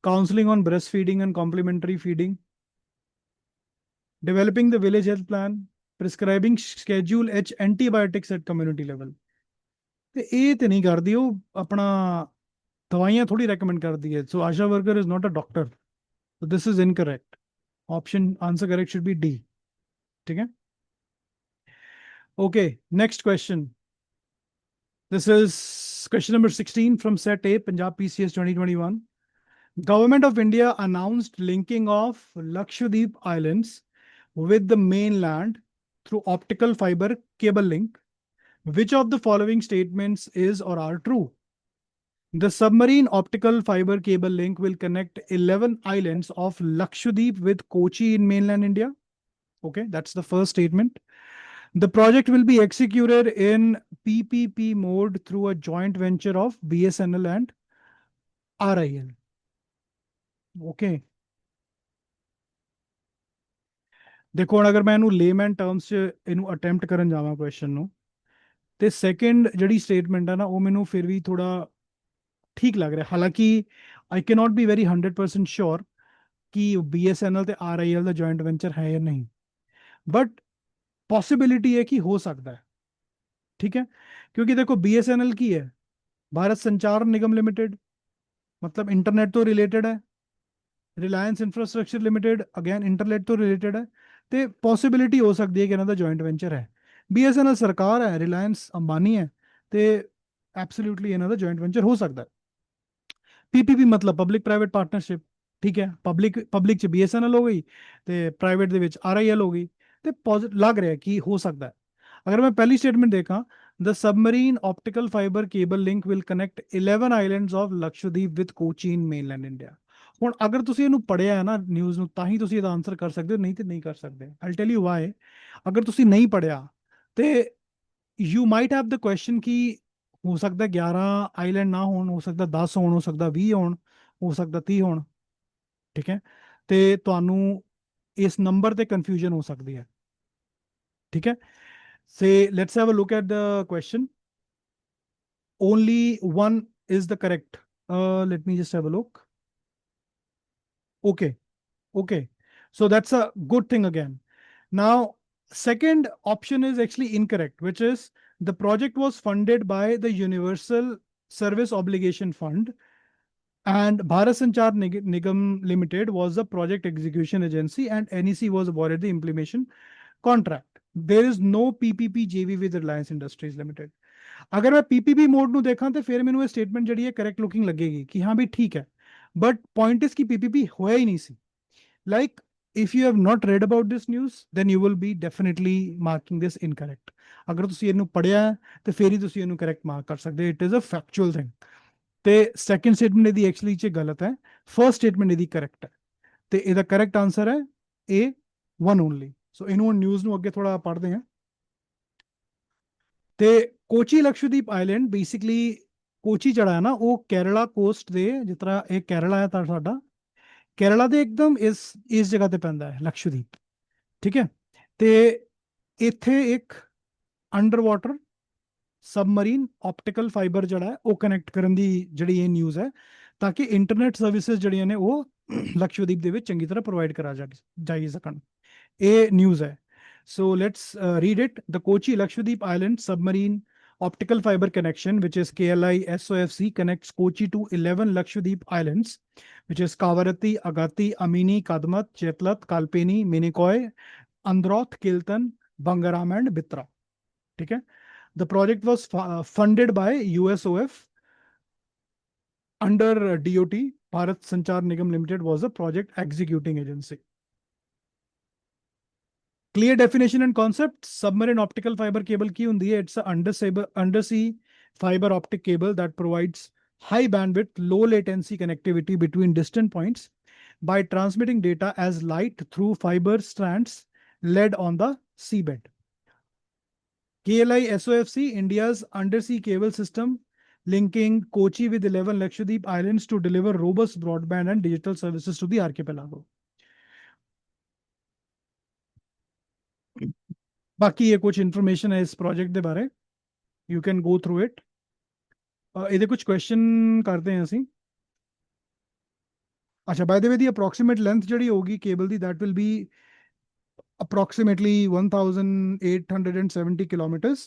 Counseling on breastfeeding and complementary feeding. Developing the village health plan. Prescribing Schedule H antibiotics at community level. ये तो नहीं कर दी वो अपना दवाइयां थोड़ी recommend कर दी है. So ASHA worker is not a doctor. So this is incorrect. Option answer correct should be D. ठीक है. Okay, next question. This is question number 16 from set A, Punjab PCS 2021. Government of India announced linking of Lakshadweep Islands with the mainland through optical fiber cable link. Which of the following statements is or are true? The submarine optical fiber cable link will connect 11 islands of Lakshadweep with Kochi in mainland India. Okay, that's the first statement. The project will be executed in PPP mode through a joint venture of BSNL and RIL. Okay. देखो ਹੁਣ अगर मैं ਇਹਨੂੰ layman terms 'ਚ ਇਹਨੂੰ attempt ਕਰਨ ਜਾਵਾਂ question ਨੂੰ, ਤੇ ਸੈਕੰਡ ਜਿਹੜੀ ਸਟੇਟਮੈਂਟ ਆ ਨਾ ਉਹ ਮੈਨੂੰ ਫਿਰ ਵੀ ਥੋੜਾ ਠੀਕ ਲੱਗ ਰਿਹਾ. ਹਾਲਾਂਕਿ I can not be very 100% sure कि BSNL ਤੇ RIL ਦਾ ਜੁਆਇੰਟ ਵੈਂਚਰ ਹੈ ਜਾਂ ਨਹੀਂ, बट पॉसिबिलिटी है कि हो सकता है. ठीक है. क्योंकि देखो BSNL की है भारत संचार निगम लिमिटेड, मतलब इंटरनेट तो रिलेटेड है. Reliance infrastructure limited again internet तो रिलेटेड है. तो पॉसिबिलिटी हो सकती है कि इन्हों का जॉइंट वेंचर है. BSNL सरकार है, रिलायंस अंबानी है, तो एब्सोल्युटली इन्हों का जॉइंट वेंचर हो सकता है. PPP मतलब पब्लिक प्राइवेट पार्टनरशिप. ठीक है. पब्लिक च BSNL हो गई, तो प्राइवेट ਦੇ ਵਿੱਚ RIL हो गई. तो लग रहा है कि हो सकता है. अगर मैं पहली स्टेटमेंट देखा, the submarine optical fibre cable link will connect 11 islands of Lakshadweep with Kochi in mainland India. ਹੁਣ ਅਗਰ ਤੁਸੀਂ ਇਹਨੂੰ ਪੜਿਆ ਹੈ ਨਾ ਨਿਊਜ਼ ਨੂੰ, ਤਾਂ ਹੀ ਤੁਸੀਂ ਇਹਦਾ ਆਨਸਰ ਕਰ ਸਕਦੇ ਹੋ, ਨਹੀਂ ਤੇ ਨਹੀਂ ਕਰ ਸਕਦੇ. ਆਈ ਟੈਲ ਯੂ ਵਾਈ. ਅਗਰ ਤੁਸੀਂ ਨਹੀਂ ਪੜਿਆ ਤੇ you might have the question ਕਿ ਹੋ ਸਕਦਾ 11 ਆਈਲੈਂਡ ਨਾ ਹੋਣ, ਹੋ ਸਕਦਾ 10 ਹੋਣ, ਹੋ ਸਕਦਾ 20 ਹੋਣ, ਹੋ ਸਕਦਾ 30 ਹੋਣ. ਠੀਕ ਹੈ. ਤੇ ਤੁਹਾਨੂੰ ਇਸ ਨੰਬਰ ਤੇ ਕਨਫਿਊਜ਼ਨ ਹੋ ਸਕਦੀ ਹੈ. ठीक है. Say let's have a look at the question. Only one is the correct. Let me just have a look. Okay. Okay. So that's a good thing again. Now, second option is actually incorrect, which is the project was funded by the Universal Service Obligation Fund and Bharat Sanchar Nigam Limited was the project execution agency and NEC was awarded the implementation contract. There is no PPP JV with Reliance Industries Limited. अगर मैं PPP mode ਨੂੰ ਦੇਖਾਂ ਤੇ ਫਿਰ ਮੈਨੂੰ ਇਹ statement ਜਿਹੜੀ ਹੈ ਕਰੈਕਟ ਲੁਕਿੰਗ ਲੱਗੇਗੀ ਕਿ ਹਾਂ ਵੀ ਠੀਕ ਹੈ. ਬਟ ਪੁਆਇੰਟ ਇਸ ਕਿ PPP ਹੋਇਆ ਹੀ ਨਹੀਂ ਸੀ. Like if you have not read about this news, then you will be definitely marking this incorrect. ਅਗਰ ਤੁਸੀਂ ਇਹਨੂੰ ਪੜਿਆ ਤੇ ਫਿਰ ਹੀ ਤੁਸੀਂ ਇਹਨੂੰ ਕਰੈਕਟ ਮਾਰਕ ਕਰ ਸਕਦੇ ਹੋ. It is a factual thing. ਤੇ ਸੈਕੰਡ ਸਟੇਟਮੈਂਟ ਇਹਦੀ ਐਕਚੁਅਲੀ 'ਚ ਗਲਤ ਹੈ, ਫਰਸਟ ਸਟੇਟਮੈਂਟ ਇਹਦੀ ਕਰੈਕਟ ਹੈ. ਤੇ ਇਹਦਾ ਕਰੈਕਟ ਆਨਸਰ ਹੈ A1 ਓਨਲੀ. ਸੋ ਇਹਨੂੰ ਨਿਊਜ਼ ਨੂੰ ਅੱਗੇ ਥੋੜਾ ਪੜ੍ਹਦੇ ਹਾਂ. ਤੇ ਕੋਚੀ ਲਕਸ਼ਦਵੀਪ ਆਈਲੈਂਡ ਬੇਸਿਕਲੀ ਕੋਚੀ ਜਿਹੜਾ ਹੈ ਨਾ ਉਹ ਕੇਰਲਾ ਕੋਸਟ ਦੇ, ਜਿਸ ਤਰ੍ਹਾਂ ਇਹ ਕੇਰਲਾ ਹੈ ਤਾਂ ਸਾਡਾ, केरला ਦੇ एकदम ਇਸ ਜਗ੍ਹਾ ਤੇ ਪੈਂਦਾ ਹੈ ਲਕਸ਼ਦੀਪ। ਠੀਕ ਹੈ। ਤੇ ਇੱਥੇ ਇੱਕ under water submarine optical fibre ਜਿਹੜਾ ਹੈ ਉਹ ਕਨੈਕਟ ਕਰਨ ਦੀ ਜਿਹੜੀ ਇਹ ਨਿਊਜ਼ ਹੈ, ਤਾਂ ਕਿ ਇੰਟਰਨੈਟ ਸਰਵਿਸਿਜ਼ ਜਿਹੜੀਆਂ ਨੇ ਉਹ ਲਕਸ਼ਦੀਪ ਦੇ ਵਿੱਚ ਚੰਗੀ ਤਰ੍ਹਾਂ ਪ੍ਰੋਵਾਈਡ ਕਰਾ ਜਾਈ ਸਕਣ। ਇਹ ਨਿਊਜ਼ ਹੈ। So let's read it. The Kochi Lakshadweep Island submarine optical fiber connection, which is KLI SOFC, connects Kochi to 11 Lakshadweep islands, which is Kavarati, Agati, Amini, Kadmat, Chetlat, Kalpeni, Minikoy, Androth, Kiltan, Bangaram, and Bitra. Okay? The project was funded by USOF under DOT. Bharat Sanchar Nigam Limited was the project executing agency. Clear definition and concept. Submarine optical fiber cable की हुंदी है. It's a undersea fiber optic cable that provides high bandwidth, low latency connectivity between distant points by transmitting data as light through fiber strands led on the seabed. KLI SOFC, India's undersea cable system linking Kochi with 11 Lakshadweep islands to deliver robust broadband and digital services to the archipelago. बाकी ये कुछ information है इस project के बारे, you can go through it. ਇਹਦੇ ਕੁਝ question ਕਰਦੇ ਹਾਂ ਅਸੀਂ। ਅੱਛਾ, ਬਾय ਦ ਵੇ ਦੀ ਅਪਰੋਕਸੀਮੇਟ ਲੈਂਥ ਜਿਹੜੀ ਹੋਗੀ cable the, that will be approximately 1870 kilometers।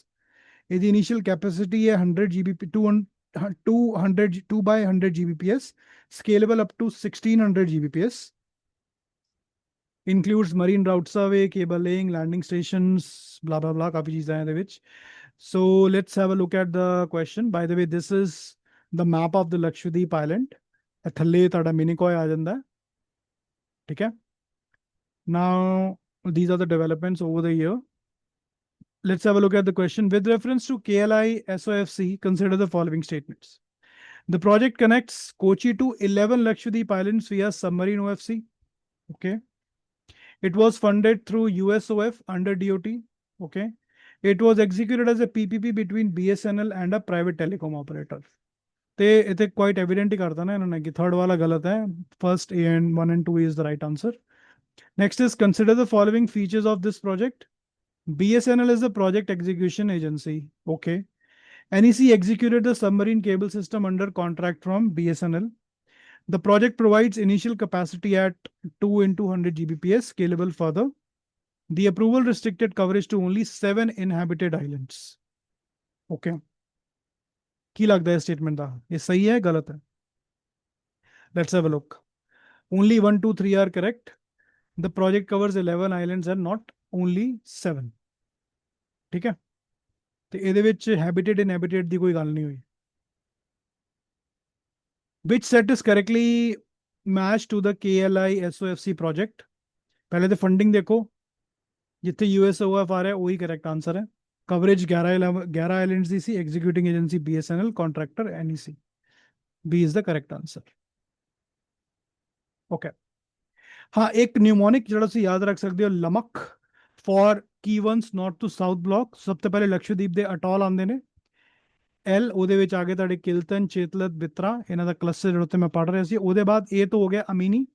ਇਹਦੀ ਇਨੀਸ਼ੀਅਲ ਕੈਪੈਸਿਟੀ ਹੈ 100 GBP 2 by 100 GBps, scalable up to 1600 GBps, includes marine route survey, cable laying, landing stations, blah blah blah, ਕਾਫੀ ਚੀਜ਼ਾਂ ਇਹਦੇ ਵਿੱਚ। So let's have a look at the question. By the way, this is the map of the Lakshadweep Island. ਥੱਲੇ ਤੁਹਾਡਾ ਮਿਨੀਕੋਏ ਆ ਜਾਂਦਾ, ਠੀਕ ਹੈ। Now these are the developments over the year. Let's have a look at the question. With reference to KLI SOFC, consider the following statements. The project connects Kochi to 11 Lakshadweep Islands via submarine OFC. Okay. It was funded through USOF under DOT. Okay. It was executed as a PPP between BSNL and a private telecom operator. ਤੇ ਇੱਥੇ quite evident ਹੀ ਕਰਤਾ ਨਾ ਇਹਨਾਂ ਨੇ ਕਿ third ਵਾਲਾ ਗਲਤ ਹੈ। First A and 1 and 2 is the right answer. Next is consider the following features of this project. BSNL is the project execution agency. Okay. NEC executed the submarine cable system under contract from BSNL. The project provides initial capacity at 2 into 100 Gbps, scalable further. The approval restricted coverage to only 7 inhabited islands. Okay. ਕੀ ਲੱਗਦਾ ਹੈ statement ਦਾ? ਇਹ ਸਹੀ ਹੈ, ਗਲਤ ਹੈ? Let's have a look. Only 1, 2, 3 are correct. The project covers 11 islands and not only 7. ਠੀਕ ਹੈ। ਤੇ ਇਹਦੇ ਵਿੱਚ habited inhabited ਦੀ ਕੋਈ ਗੱਲ ਨਹੀਂ ਹੋਈ। Which set is correctly matched to the KLI SOFC project? ਪਹਿਲੇ ਤੇ ਫੰਡਿੰਗ ਦੇਖੋ, ਜਿੱਥੇ USOF ਆ ਰਿਹਾ ਉਹੀ correct answer ਹੈ। Coverage 11 islands the sea, executing agency BSNL, contractor NEC। B is the correct answer. Okay. हाँ, एक न्यूमोनिक ਜਿਹੜਾ ਤੁਸੀਂ ਯਾਦ ਰੱਖ ਸਕਦੇ ਹੋ, ਲਮਕ ਫॉर ਕੀਵਨਸ ਨਾਰਥ ਟੂ ਸਾਊਥ ਬਲੌਕ। ਸਭ ਤੋਂ ਪਹਿਲੇ ਲਕਸ਼ਦੀਪ ਦੇ ਅਟੋਲ ਆਉਂਦੇ ਨੇ, L, ਉਹਦੇ ਵਿੱਚ ਆ ਗਏ ਤੁਹਾਡੇ ਕਿਲਤਨ, ਚੇਤਲਤ, ਬਿਤਰਾ, ਇਹਨਾਂ ਦਾ ਕਲਸਟਰ ਜਿਹੜਾ ਉੱਤੇ ਮੈਂ ਪੜ੍ਹ ਰਿਹਾ ਸੀ। ਉਹਦੇ ਬਾਅਦ A ਤੋਂ ਹੋ ਗਿਆ ਅਮੀਨੀ,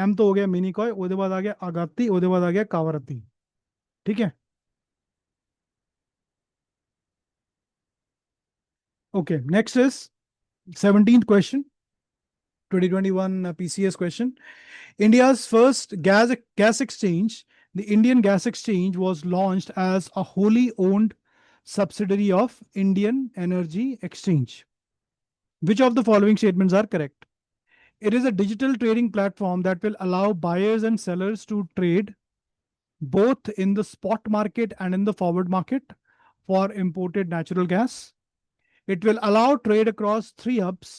M ਤੋਂ ਹੋ ਗਿਆ ਮਿਨੀਕੋਏ, ਉਹਦੇ ਬਾਅਦ ਆ ਗਿਆ ਆਗਾਤੀ, ਉਹਦੇ ਬਾਅਦ ਆ ਗਿਆ ਕਾਵਰਤੀ। ਠੀਕ ਹੈ। Okay, next is 17th question, 2021 PCS question. India's first gas exchange, the Indian Gas Exchange, was launched as a wholly owned subsidiary of Indian Energy Exchange. Which of the following statements are correct? It is a digital trading platform that will allow buyers and sellers to trade both in the spot market and in the forward market for imported natural gas. It will allow trade across 3 hubs,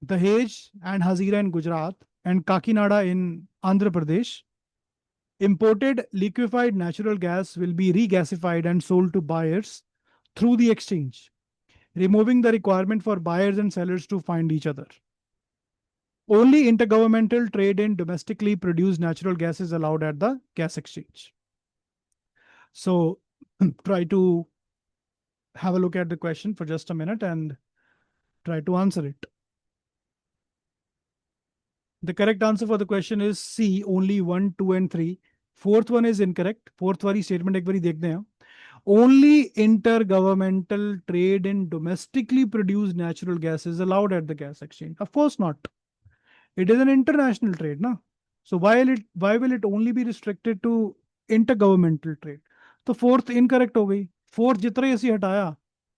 Dahej and Hazira in Gujarat and Kakinada in Andhra Pradesh. Imported liquefied natural gas will be regasified and sold to buyers through the exchange, removing the requirement for buyers and sellers to find each other. Only intergovernmental trade in domestically produced natural gas is allowed at the gas exchange. So try to have a look at the question for just a minute and try to answer it. The correct answer for the question is C, only 1, 2, and 3. Fourth one is incorrect. Fourth वाली statement एक बारी देखते हैं. Only intergovernmental trade in domestically produced natural gas is allowed at the gas exchange. Of course not. It is an international trade, na? So why will it only be restricted to intergovernmental trade? तो fourth incorrect हो गई. Fourth जितना ही ਅਸੀਂ ਹਟਾਇਆ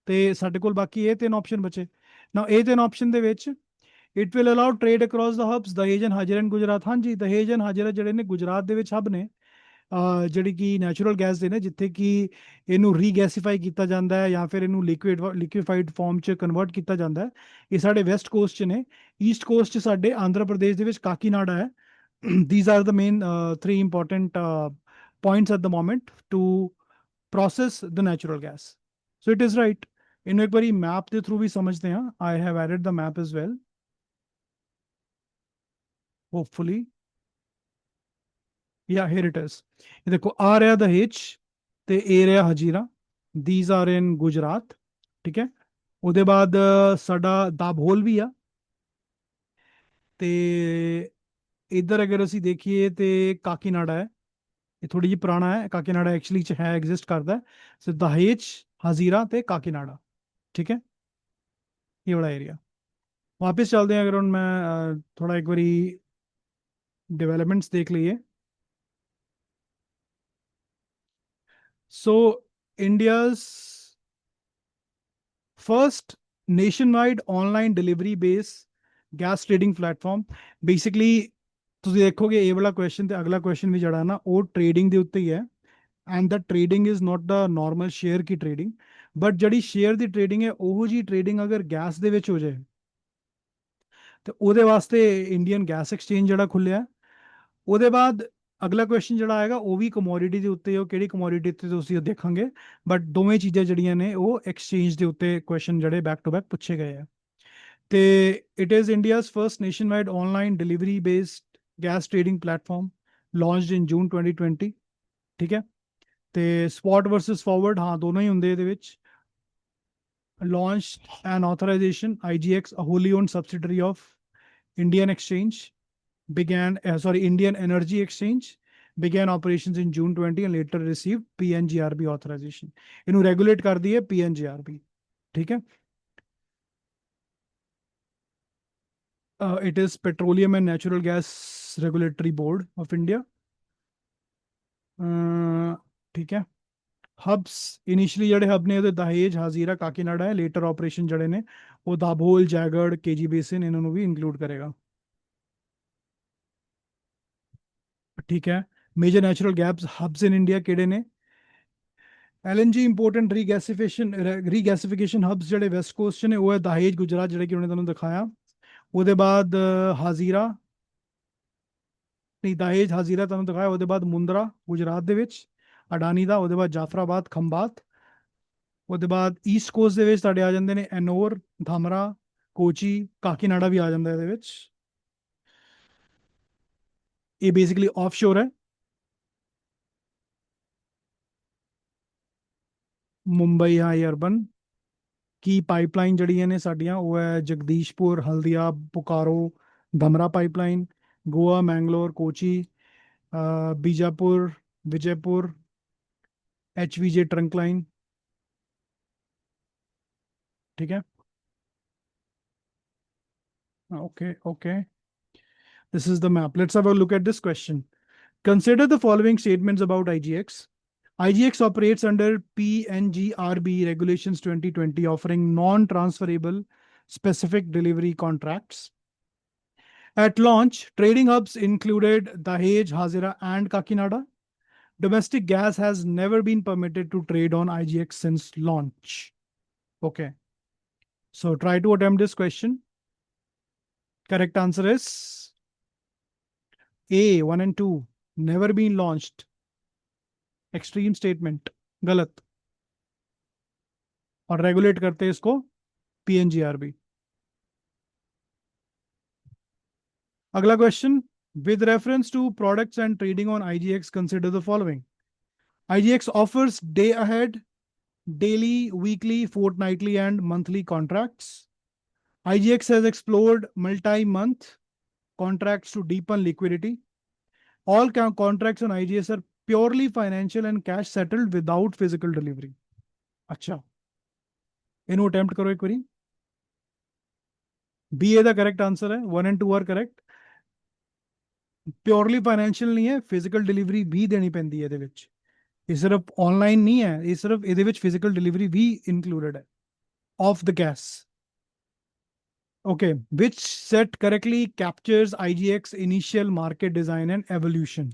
ਤੇ ਸਾਡੇ ਕੋਲ ਬਾਕੀ ਇਹ ਤਿੰਨ ਆਪਸ਼ਨ ਬਚੇ. Now ਇਹ ਤਿੰਨ ਆਪਸ਼ਨ ਦੇ ਵਿੱਚ it will allow trade across the hubs Dahej and Hazira and Gujarat. ਹਾਂਜੀ ਦਹੇਜ ਐਂਡ ਹਾਜ਼ਰਾ ਜਿਹੜੇ ਨੇ ਗੁਜਰਾਤ ਦੇ ਵਿੱਚ ਹਬ ਨੇ, ਜਿਹੜੀ ਕਿ ਨੈਚੁਰਲ ਗੈਸ ਦੇ ਨੇ, ਜਿੱਥੇ ਕਿ ਇਹਨੂੰ ਰੀਗੈਸੀਫਾਈ ਕੀਤਾ ਜਾਂਦਾ ਹੈ ਜਾਂ ਫਿਰ ਇਹਨੂੰ ਲਿਕੁਇਫਾਈਡ ਫਾਰਮ 'ਚ ਕਨਵਰਟ ਕੀਤਾ ਜਾਂਦਾ ਹੈ. ਇਹ ਸਾਡੇ ਵੈਸਟ ਕੋਸਟ 'ਚ ਨੇ. ਈਸਟ ਕੋਸਟ 'ਚ ਸਾਡੇ ਆਂਧਰਾ ਪ੍ਰਦੇਸ਼ ਦੇ ਵਿੱਚ ਕਾਕੀਨਾਡਾ ਹੈ. These are the main three important points at the moment to process the natural gas. So it is right. ਇਹਨੂੰ ਇੱਕ ਵਾਰੀ ਮੈਪ ਦੇ ਥਰੂ ਵੀ ਸਮਝਦੇ ਹਾਂ. I have added the map as well. Hopefully. Yeah, here it is. ਇਹ ਦੇਖੋ ਆ ਰਿਹਾ ਦਹੇਜ ਤੇ ਇਹ ਰਿਹਾ ਹਜੀਰਾ. These are in Gujarat. ਠੀਕ ਹੈ. ਉਹਦੇ ਬਾਅਦ ਸਾਡਾ ਦਾਭੋਲ ਵੀ ਆ ਤੇ ਇੱਧਰ ਅਗਰ ਅਸੀਂ ਦੇਖੀਏ ਤੇ ਕਾਕੀਨਾਡਾ ਹੈ. ਇਹ ਥੋੜੀ ਜਿਹੀ ਪੁਰਾਣਾ ਹੈ. ਕਾਕੀਨਾਡਾ ਐਕਚੁਅਲੀ ਚ ਹੈ, ਐਗਜ਼ਿਸਟ ਕਰਦਾ. ਸੋ ਦਹੇਜ, ਹਜ਼ੀਰਾ ਤੇ ਕਾਕੀਨਾਡਾ. ਠੀਕ ਹੈ, ਇਹ ਵਾਲਾ ਏਰੀਆ. ਵਾਪਸ ਚੱਲਦੇ हैं. अगर ਹੁਣ ਮੈਂ ਥੋੜਾ ਇੱਕ ਵਾਰੀ डेवलपमेंट्स देख लिए. So India's first nationwide online delivery based gas trading platform. Basically ਤੁਸੀਂ ਦੇਖੋਗੇ ਇਹ ਵਾਲਾ ਕੁਐਸਚਨ ਤੇ ਅਗਲਾ ਕੁਐਸਚਨ ਵੀ ਜਿਹੜਾ ਨਾ ਉਹ ਟ੍ਰੇਡਿੰਗ ਦੇ ਉੱਤੇ ਹੀ ਹੈ. And the trading is not the normal share Ki trading, but ਜਿਹੜੀ ਸ਼ੇਅਰ ਦੀ ਟ੍ਰੇਡਿੰਗ ਹੈ ਉਹੋ ਜੀ ਟ੍ਰੇਡਿੰਗ ਅਗਰ ਗੈਸ ਦੇ ਵਿੱਚ ਹੋ ਜਾਏ ਤੇ ਉਹਦੇ ਵਾਸਤੇ ਇੰਡੀਅਨ ਗੈਸ ਐਕਸਚੇਂਜ ਜਿਹੜਾ ਖੁੱਲਿਆ. ਉਹਦੇ ਬਾਅਦ ਅਗਲਾ ਕੁਐਸਚਨ ਜਿਹੜਾ ਆਏਗਾ ਉਹ ਵੀ ਕਮੋਡਿਟੀ ਦੇ ਉੱਤੇ, ਉਹ ਕਿਹੜੀ ਕਮੋਡਿਟੀ ਉੱਤੇ ਤੁਸੀਂ ਦੇਖਾਂਗੇ. ਬਟ ਦੋਵੇਂ ਚੀਜ਼ਾਂ ਜਿਹੜੀਆਂ ਨੇ ਉਹ ਐਕਸਚੇਂਜ ਦੇ ਉੱਤੇ ਕੁਐਸਚਨ ਜਿਹੜੇ ਬੈਕ ਟੂ ਬੈਕ ਪੁੱਛੇ ਗਏ ਆ. ਤੇ it is India's first nationwide online delivery based gas trading platform launched in June 2020. ਠੀਕ ਹੈ. ਤੇ ਸਪॉट ਵਰਸਸ ਫਾਰਵਰਡ, ਹਾਂ ਦੋਨੋਂ ਹੀ ਹੁੰਦੇ ਇਹਦੇ ਵਿੱਚ. launched an authorization IGX, a wholly owned subsidiary of Indian Exchange, Indian Energy Exchange, began operations in June 20 and later received PNGRB authorization. इन्हें regulate कर दिए PNGRB. ठीक है. It is Petroleum and Natural Gas Regulatory Board of India. ठीक है. ਹਬਸ initially ਜਿਹੜੇ ਹਬ ਨੇ ਉਹਦੇ ਦਹੇਜ, ਹਾਜ਼ੀਰਾ, ਕਾਕੀਨਾਡਾ ਹੈ. ਲੇਟਰ ਆਪਰੇਸ਼ਨ ਜਿਹੜੇ ਨੇ ਉਹ ਦਾਭੋਲ, ਜੈਗੜ, ਕੇਜੀ ਬੇਸਿਨ ਇਹਨਾਂ ਨੂੰ ਵੀ ਇਨਕਲੂਡ ਕਰੇਗਾ. ਠੀਕ ਹੈ. Major natural gas hubs in India ਕਿਹੜੇ ਨੇ? LNG ਇੰਪੋਰਟੈਂਟ ਰੀਗੈਸੀਫਿਕੇਸ਼ਨ ਹਬਸ ਜਿਹੜੇ ਵੈਸਟ ਕੋਸਟ 'ਚ ਨੇ ਉਹ ਹੈ ਦਹੇਜ, ਗੁਜਰਾਤ, ਜਿਹੜੇ ਕਿ ਉਹਨੇ ਤੁਹਾਨੂੰ ਦਿਖਾਇਆ. ਉਹਦੇ ਬਾਅਦ ਹਾਜ਼ੀਰਾ, ਨਹੀਂ ਦਹੇਜ ਹਾਜ਼ੀਰਾ ਤੁਹਾਨੂੰ ਦਿਖਾਇਆ. ਉਹਦੇ ਬਾਅਦ ਮੁੰਦਰਾ ਗੁਜਰਾਤ ਦੇ ਵਿੱਚ ਅਡਾਨੀ ਦਾ. ਉਹਦੇ ਬਾਅਦ ਜਾਫਰਾਬਾਦ, ਖੰਬਾਤ. ਉਹਦੇ ਬਾਅਦ ਈਸਟ ਕੋਸਟ ਦੇ ਵਿੱਚ ਤੁਹਾਡੇ ਆ ਜਾਂਦੇ ਨੇ ਐਨੋਰ, ਧਾਮਰਾ, ਕੋਚੀ, ਕਾਕੀਨਾਡਾ ਵੀ ਆ ਜਾਂਦਾ ਇਹਦੇ ਵਿੱਚ. ਇਹ ਬੇਸਿਕਲੀ ਆਫਸ਼ੋਰ ਹੈ. ਮੁੰਬਈ, ਹਾਂ ਇਹ ਅਰਬਨ. ਕੀ ਪਾਈਪਲਾਈਨ ਜਿਹੜੀਆਂ ਨੇ ਸਾਡੀਆਂ ਉਹ ਹੈ Jagdishpur, Haldia, Bokaro, Dhamra pipeline, Goa, Mangalore, Kochi, Bijapur, Vijaypur, HVJ trunk line. ठीक है. Okay. This is the map. Let's have a look at this question. Consider the following statements about IGX. IGX operates under PNGRB Regulations 2020, offering non-transferable specific delivery contracts. At launch, trading hubs included Dahej, Hazira, and Kakinada. Domestic gas has never been permitted to trade on IGX since launch. Okay. So try to attempt this question. Correct answer is A, 1 and 2. Never been launched. Extreme statement. गलत. और regulate करते हैं इसको PNGRB. अगला question. With reference to products and trading on IGX, consider the following. IGX offers day ahead, daily, weekly, fortnightly, and monthly contracts. IGX has explored multi-month, contracts to deepen liquidity. All contracts on IGS are purely financial and cash settled without physical delivery. अच्छा, इन्हों attempt करो एक बारी. B ए दा correct answer है. 1 and 2 are correct. Purely financial नहीं है, physical delivery भी देनी पैंदी है ਇਹਦੇ ਵਿੱਚ. ਇਹ ਸਿਰਫ online नहीं है, ਇਹ ਸਿਰਫ ਇਹਦੇ ਵਿੱਚ physical delivery भी included है of the gas. Okay, which set correctly captures IGX initial market design and evolution?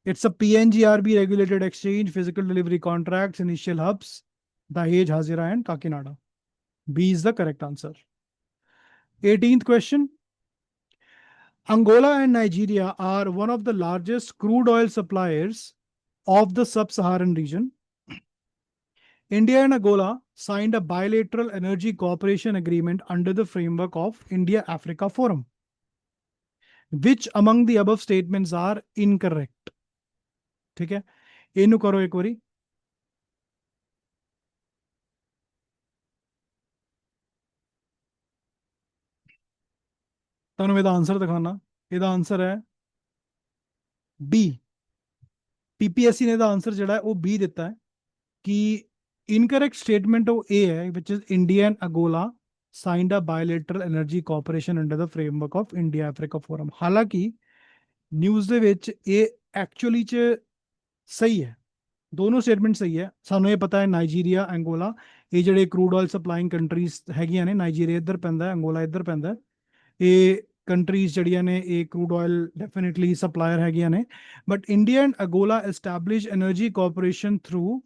It's a PNGRB regulated exchange, physical delivery contracts, initial hubs, Dahej, Hazira and Kakinada. B is the correct answer. 18th question. Angola and Nigeria are one of the largest crude oil suppliers of the sub-Saharan region. India and Angola signed a bilateral energy cooperation agreement under the framework of India-Africa Forum. Which among the above statements are incorrect? ठीक है, इनु करो एक बारी. ਤੁਹਾਨੂੰ ਇਹਦਾ answer ਦਿਖਾਣਾ. ਇਹਦਾ ਆਨਸਰ ਹੈ B. PPSC ਨੇ ਇਹਦਾ ਆਨਸਰ ਜਿਹੜਾ ਹੈ ਉਹ B ਦਿੱਤਾ ਹੈ ਕਿ ਇਨਕਰੈਕਟ ਸਟੇਟਮੈਂਟ ਉਹ A ਹੈ, which is India and Angola signed a bilateral energy cooperation under the framework of India-Africa Forum. ਹਾਲਾਂਕਿ ਨਿਊਜ਼ ਦੇ ਵਿੱਚ ਇਹ ਐਕਚੁਅਲੀ 'ਚ ਸਹੀ ਹੈ, ਦੋਨੋਂ ਸਟੇਟਮੈਂਟ ਸਹੀ ਹੈ. ਸਾਨੂੰ ਇਹ ਪਤਾ ਹੈ ਨਾਈਜੀਰੀਆ, ਐਂਗੋਲਾ ਇਹ ਜਿਹੜੇ ਕਰੂਡ ਆਇਲ ਸਪਲਾਈਂਗ ਕੰਟਰੀਜ਼ ਹੈਗੀਆਂ ਨੇ, ਨਾਈਜੀਰੀਆ ਇੱਧਰ ਪੈਂਦਾ, ਐਂਗੋਲਾ ਇੱਧਰ ਪੈਂਦਾ. ਇਹ ਕੰਟਰੀਜ਼ ਜਿਹੜੀਆਂ ਨੇ ਇਹ ਕਰੂਡ ਆਇਲ ਡੈਫੀਨਿਟਲੀ ਸਪਲਾਇਰ ਹੈਗੀਆਂ ਨੇ. But India and Angola establish energy cooperation through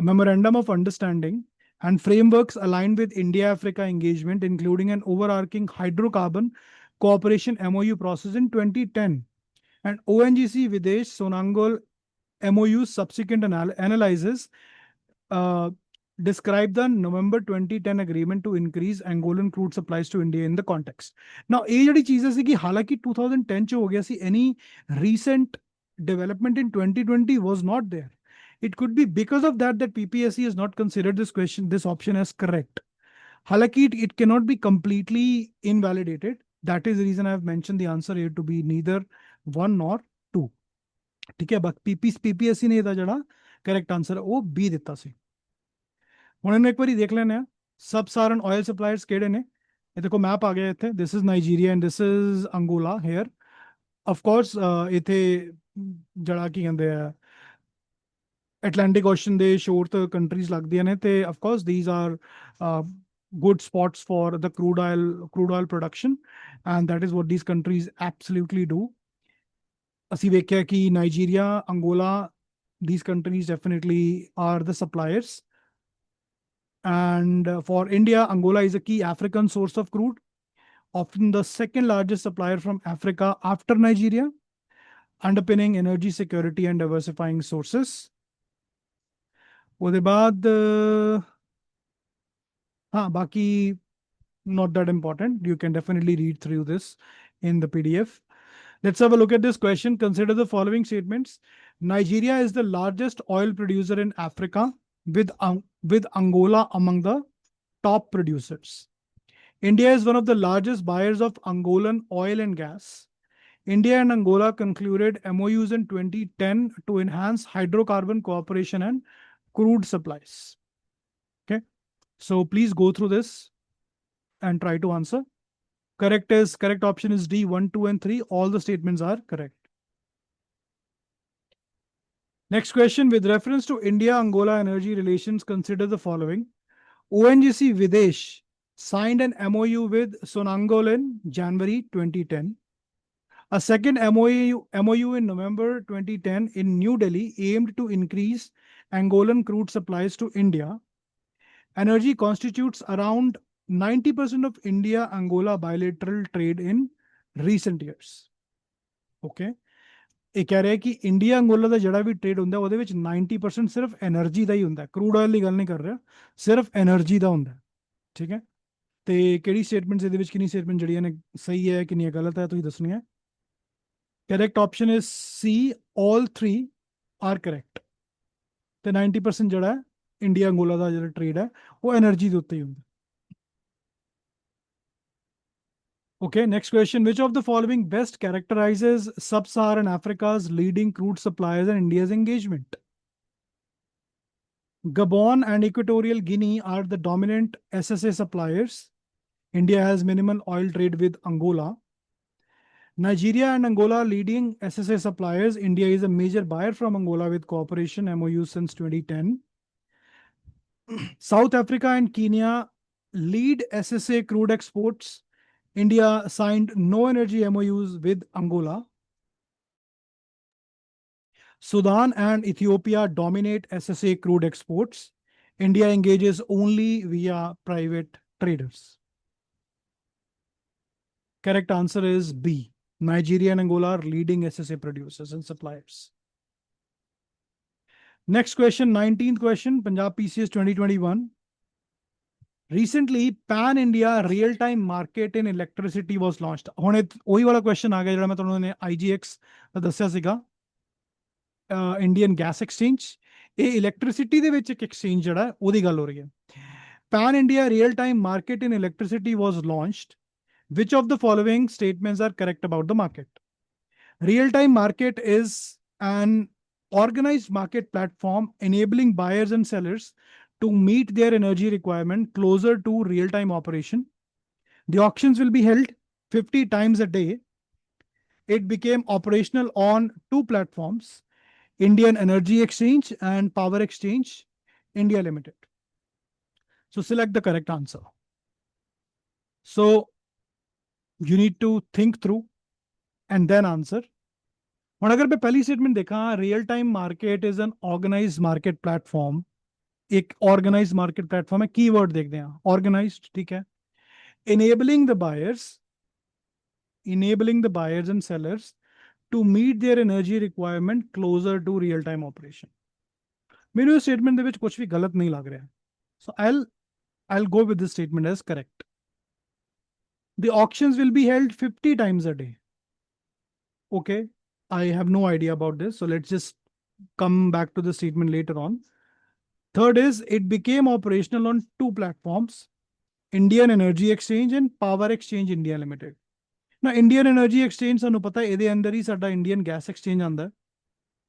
memorandum of understanding and frameworks aligned with India-Africa engagement, including an overarching hydrocarbon cooperation MOU process in 2010 and ONGC Videsh Sonangol MOU's subsequent analysis describe the November 2010 agreement to increase Angolan crude supplies to India in the context. Now, ਇਹ ਜਿਹੜੀ ਚੀਜ਼ ਸੀ ਕਿ ਹਾਲਾਂਕਿ 2010 ਚ ਹੋ ਗਿਆ ਸੀ, any recent development in 2020 was not there. It could be because of that PPSC has not considered this option as correct. Halaki, it cannot be completely invalidated. That is the reason I have mentioned the answer here to be neither 1 nor 2. ठीक है, but PPSC ने ਇਹਦਾ ਜਿਹੜਾ correct answer ਹੈ ਉਹ B ਦਿੱਤਾ ਸੀ. ਹੁਣ ਇਹਨੂੰ ਇੱਕ ਵਾਰੀ ਦੇਖ ਲੈਣੇ ਆ ਸਬ ਸਾਰਨ ਆਇਲ ਸਪਲਾਇਰਸ ਕਿਹੜੇ ਨੇ. ਇਹ ਦੇਖੋ ਮੈਪ ਆ ਗਿਆ ਇੱਥੇ. This is Nigeria and this is Angola here. Of course, ਇੱਥੇ ਜਿਹੜਾ ਕੀ ਕਹਿੰਦੇ ਆ Atlantic Ocean ਦੇ ਸ਼ੋਰ ਤੇ ਕੰਟਰੀਜ਼ ਲੱਗਦੀਆਂ ਨੇ ਤੇ of course these are good spots for the crude oil production and that is what these countries absolutely do. ਅਸੀਂ ਵੇਖਿਆ ਕਿ Nigeria, Angola, these countries definitely are the suppliers. And for India, Angola is a key African source of crude, often the second largest supplier from Africa after Nigeria, underpinning energy security and diversifying sources. उसके बाद हाँ बाकी not that important. You can definitely read through this in the PDF. Let's have a look at this question. Consider the following statements. Nigeria is the largest oil producer in Africa with Angola among the top producers. India is one of the largest buyers of Angolan oil and gas. India and Angola concluded MOUs in 2010 to enhance hydrocarbon cooperation and crude supplies. Okay, so please go through this and try to answer. Correct option is D, 1, 2 and 3. All the statements are correct. Next question. With reference to India-Angola energy relations, consider the following. ONGC Videsh signed an MOU with Sonangol in January 2010. A second MOU in November 2010 in New Delhi aimed to increase Angolan crude supplies to India. Energy constitutes around 90% of India-Angola bilateral trade in recent years. Okay. ਇਹ ਕਹਿ ਰਿਹਾ ਕਿ India Angola ਦਾ ਜਿਹੜਾ ਵੀ trade ਹੁੰਦਾ ਉਹਦੇ ਵਿੱਚ 90% ਸਿਰਫ energy ਦਾ ਹੀ ਹੁੰਦਾ. ਕਰੂਡ ਆਇਲ ਦੀ ਗੱਲ ਨਹੀਂ ਕਰ ਰਿਹਾ, ਸਿਰਫ એનર્ਜੀ ਦਾ ਹੁੰਦਾ. ਠੀਕ ਹੈ, ਤੇ ਕਿਹੜੀ ਸਟੇਟਮੈਂਟਸ ਇਹਦੇ ਵਿੱਚ ਕਿੰਨੀ ਸਟੇਟਮੈਂਟ ਜਿਹੜੀਆਂ ਨੇ ਸਹੀ ਹੈ ਕਿੰਨੀਆਂ ਗਲਤ ਹੈ ਤੁਸੀਂ ਦੱਸਣੀ ਹੈ. Correct option is C, all 3 are correct. ਤੇ 90% ਜਿਹੜਾ ਹੈ ਇੰਡੀਆ ਅੰਗੋਲਾ ਦਾ ਜਿਹੜਾ ਟ੍ਰੇਡ ਹੈ ਉਹ એનર્ਜੀ ਦੇ ਉੱਤੇ ਹੀ ਹੁੰਦਾ. Okay, next question. Which of the following best characterizes sub-Saharan Africa's leading crude suppliers and India's engagement? Gabon and Equatorial Guinea are the dominant SSA suppliers. India has minimal oil trade with Angola. Nigeria and Angola leading SSA suppliers. India is a major buyer from Angola with cooperation MOU since 2010. South Africa and Kenya lead SSA crude exports. India signed no energy MOUs with Angola. Sudan and Ethiopia dominate SSA crude exports. India engages only via private traders. Correct answer is B. Nigeria and Angola are leading SSA producers and suppliers. Next question, 19th question, Punjab PCS 2021. Recently, pan-India real-time market in electricity was launched. ਹੁਣ ਉਹੀ ਵਾਲਾ question ਆ ਗਿਆ ਜਿਹੜਾ ਮੈਂ ਤੁਹਾਨੂੰ ਨੇ IGX ਦਾ ਦੱਸਿਆ ਸੀਗਾ, ਇੰਡੀਅਨ ਗੈਸ ਐਕਸਚੇਂਜ। ਇਹ ਇਲੈਕਟ੍ਰਿਸਿਟੀ ਦੇ ਵਿੱਚ ਇੱਕ ਐਕਸਚੇਂਜ ਜਿਹੜਾ ਉਹਦੀ ਗੱਲ ਹੋ ਰਹੀ ਹੈ। Pan India real time market in electricity was launched. Which of the following statements are correct about the market? Real time market is an organized market platform enabling buyers and sellers to meet their energy requirement closer to real time operation. The auctions will be held 50 times a day. It became operational on two platforms, Indian Energy Exchange and Power Exchange India Limited. So select the correct answer. So you need to think through and then answer. और अगर मैं पहली statement देखा, real time market is an organised market platform, एक organised market platform है, keyword देखते हैं organised, ठीक है। enabling the buyers and sellers to meet their energy requirement closer to real time operation. मेरे इस स्टेटमेंट ਦੇ ਵਿੱਚ कुछ भी गलत नहीं लग रहा है, so I'll go with this statement as correct. The auctions will be held 50 times a day. Okay, I have no idea about this, so let's just come back to the statement later on. Third is, it became operational on two platforms, Indian Energy Exchange and Power Exchange India Limited. Now, Indian Energy Exchange, ਸਾਨੂੰ ਪਤਾ ਇਹਦੇ ਅੰਦਰ ਹੀ ਸਾਡਾ Indian Gas Exchange ਆਂਦਾ ਹੈ,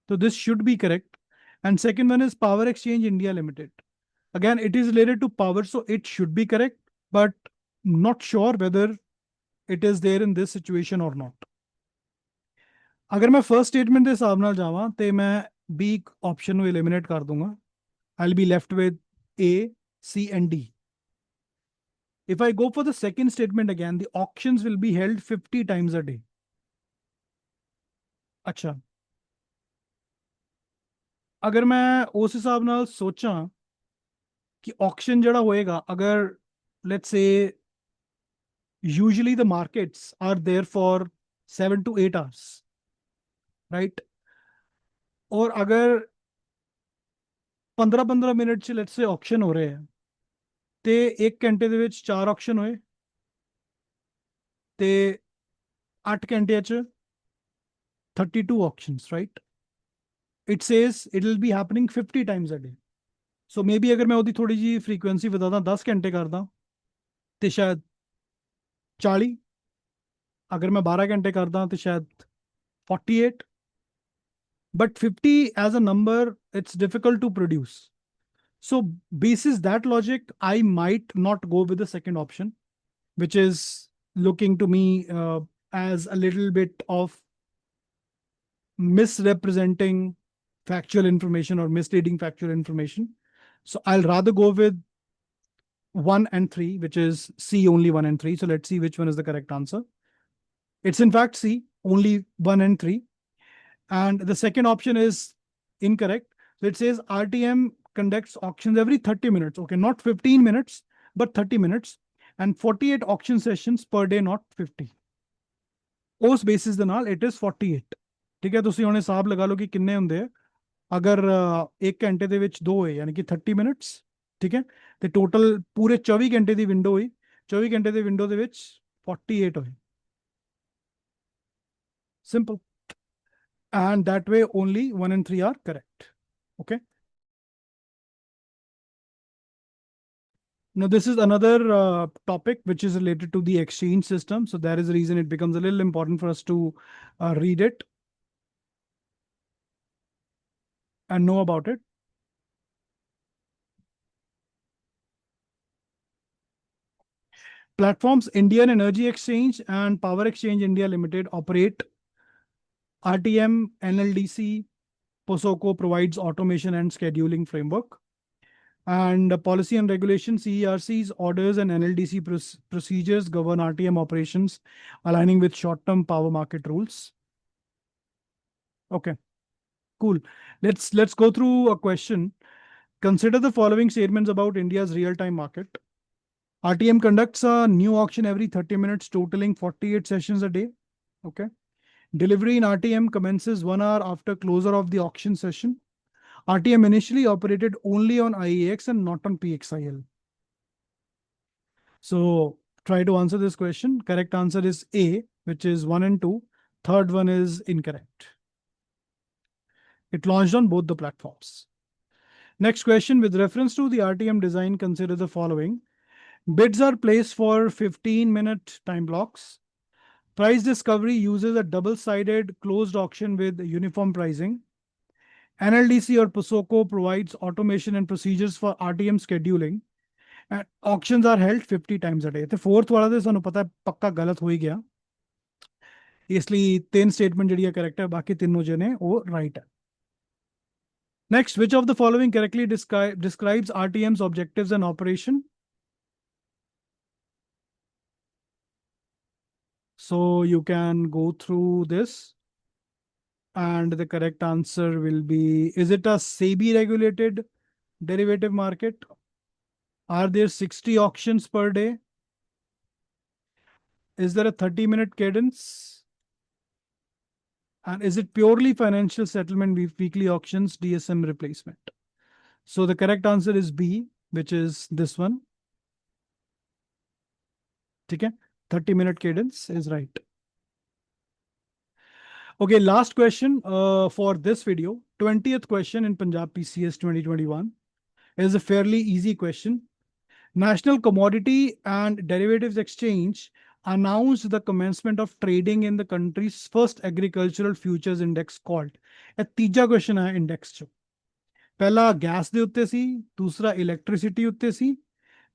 so this should be correct. And second one is Power Exchange India Limited. Again, it is related to power, so it should be correct, but not sure whether it is there in this situation or not. अगर मैं first statement के हिसाब नाल जावां ते मैं B option ਨੂੰ eliminate कर दूंगा. I'll be left with A, C and D. If I go for the second statement again, the auctions will be held 50 times a day. अच्छा, अगर मैं उस हिसाब नाल सोचा कि ऑक्शन जड़ा होएगा, अगर let's say usually the markets are there for 7 to 8 hours, right? और अगर 15-15 मिनट च let's say ऑक्शन हो रहे हैं ਤੇ 1 ਘੰਟੇ ਦੇ ਵਿੱਚ 4 ਆਕਸ਼ਨ ਹੋਏ ਤੇ 8 ਘੰਟਿਆਂ ਚ 32 auctions, right? It says it will be happening 50 times a day. So maybe अगर मैं ਉਹਦੀ थोड़ी जी फ्रीक्वेंसी ਵਧਾਦਾ 10 ਘੰਟੇ ਕਰਦਾ ਤੇ शायद 40, अगर मैं 12 घंटे करदा तो शायद 48, but 50 as a number, it's difficult to produce. So basis that logic, I might not go with the second option, which is looking to me as a little bit of misrepresenting factual information or misleading factual information. So I'll rather go with 1 and 3, which is C, only 1 and 3. So let's see which one is the correct answer. It's in fact C, only 1 and 3. And the second option is incorrect. So it says RTM conducts auctions every 30 minutes. Okay, not 15 minutes, but 30 minutes. And 48 auction sessions per day, not 50. उस basis ਦੇ ਨਾਲ it is 48. ठीक है, ਤੁਸੀਂ ਹੁਣ ਹਿਸਾਬ ਲਗਾ ਲਓ ਕਿ ਕਿੰਨੇ ਹੁੰਦੇ ਆ। ਅਗਰ 1 ਘੰਟੇ ਦੇ ਵਿੱਚ 2 ਹੋਏ ਯਾਨੀ ਕਿ 30 ਮਿੰਟਸ, ਠੀਕ ਹੈ, ਤੇ ਟੋਟਲ ਪੂਰੇ 24 ਘੰਟੇ ਦੀ ਵਿੰਡੋ ਹੋਈ, 24 ਘੰਟੇ ਦੀ ਵਿੰਡੋ ਦੇ ਵਿੱਚ 48 ਹੋਏ। Simple. And that way only 1 and 3 are correct. Okay. Now, this is another topic which is related to the exchange system. So that is the reason it becomes a little important for us to read it and know about it. Platforms Indian Energy Exchange and Power Exchange India Limited operate. RTM, NLDC, POSOCO provides automation and scheduling framework. And policy and regulation, CERC's orders and NLDC procedures govern RTM operations, aligning with short-term power market rules. Okay, cool. Let's go through a question. Consider the following statements about India's real-time market. RTM conducts a new auction every 30 minutes, totaling 48 sessions a day. Okay. Delivery in RTM commences 1 hour after closure of the auction session. RTM initially operated only on IEX and not on PXIL. So try to answer this question. Correct answer is A, which is 1 and 2. Third one is incorrect. It launched on both the platforms. Next question, with reference to the RTM design, consider the following. Bids are placed for 15-minute time blocks. Price discovery uses a double-sided closed auction with uniform pricing. NLDC or POSOCO provides automation and procedures for RTM scheduling. And auctions are held 50 times a day. The fourth वाला तो सानू पता है पक्का गलत हो ही गया. इसलिए 3 statement ਜਿਹੜੀ ਹੈ correct ਹੈ, बाकी तीनों जो ने वो right है. Next, which of the following correctly describes RTM's objectives and operation? So you can go through this. And the correct answer will be, is it a SEBI regulated derivative market? Are there 60 auctions per day? Is there a 30-minute cadence? And is it purely financial settlement weekly auctions, DSM replacement? So the correct answer is B, which is this one. Okay, 30-minute cadence is right. Okay, last question for this video. 20th question in Punjab PCS 2021 is a fairly easy question. National Commodity and Derivatives Exchange announced the commencement of trading in the country's first agricultural futures index called. ਇਹ ਤੀਜਾ question ਹੈ index ਚ. ਪਹਿਲਾ gas ਦੇ ਉੱਤੇ ਸੀ, ਦੂਸਰਾ electricity ਉੱਤੇ ਸੀ,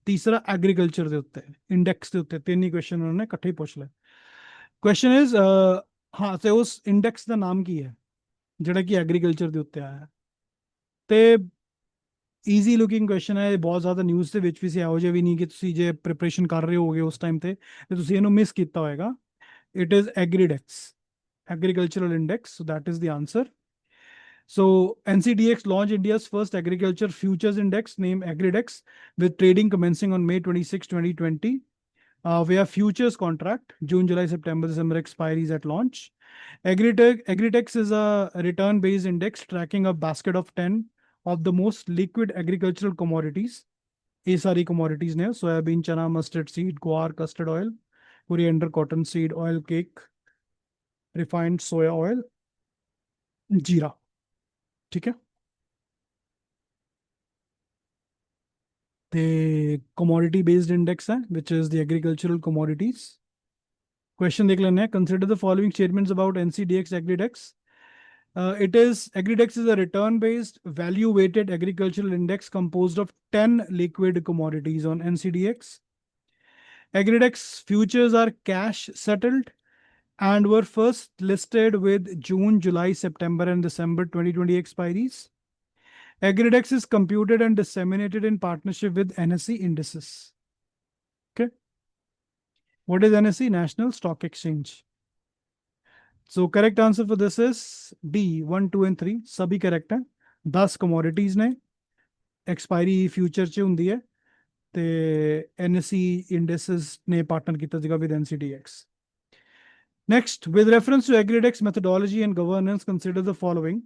ਤੀਸਰਾ ਐਗਰੀਕਲਚਰ ਦੇ ਉੱਤੇ, ਇੰਡੈਕਸ ਦੇ ਉੱਤੇ. ਤਿੰਨ ਹੀ ਕੁਐਸਚਨ ਉਹਨਾਂ ਨੇ ਇਕੱਠੇ ਪੁੱਛ ਲਏ. ਕੁਐਸਚਨ ਇਜ਼ ਹਾਂ ਤੇ ਉਸ ਇੰਡੈਕਸ ਦਾ ਨਾਮ ਕੀ ਹੈ ਜਿਹੜਾ ਕਿ ਐਗਰੀਕਲਚਰ ਦੇ ਉੱਤੇ ਆਇਆ ਤੇ ਈਜ਼ੀ ਲੁਕਿੰਗ ਕੁਐਸਚਨ ਹੈ. ਬਹੁਤ ਜ਼ਿਆਦਾ ਨਿਊਜ਼ ਦੇ ਵਿੱਚ ਵੀ ਸੀ, ਇਹੋ ਜਿਹਾ ਵੀ ਨਹੀਂ ਕਿ ਤੁਸੀਂ ਜੇ ਪ੍ਰਿਪਰੇਸ਼ਨ ਕਰ ਰਹੇ ਹੋਗੇ ਉਸ ਟਾਈਮ ਤੇ ਤੁਸੀਂ ਇਹਨੂੰ ਮਿਸ ਕੀਤਾ ਹੋਏਗਾ. It is Agridex, agricultural index. So that is the answer. So NCDX launched India's first agriculture futures index named Agridex with trading commencing on May 26, 2020. Via futures contract, June, July, September, December expiries at launch. Agridex is a return-based index tracking a basket of 10 of the most liquid agricultural commodities. ये सारी commodities ने soybean, chana, mustard seed, guar, custard oil, coriander, cotton seed, oil cake, refined soya oil, जीरा. ठीक है. The commodity based index है, which is the agricultural commodities. Question देख लेने हैं. Consider the following statements about NCDX Agridex. Agridex is a return based value weighted agricultural index composed of 10 liquid commodities on NCDX. Agridex futures are cash settled and were first listed with June, July, September, and December 2020 expiries. Agridex is computed and disseminated in partnership with NSE indices. Okay. What is NSE? National Stock Exchange. So correct answer for this is D, 1, 2 and 3. सभी correct है. 10 commodities ने expiry future च हुंदी है ते NSE indices ने partner ਕੀਤਾ ਸੀਗਾ with NCDX. Next, with reference to Agridex methodology and governance, consider the following.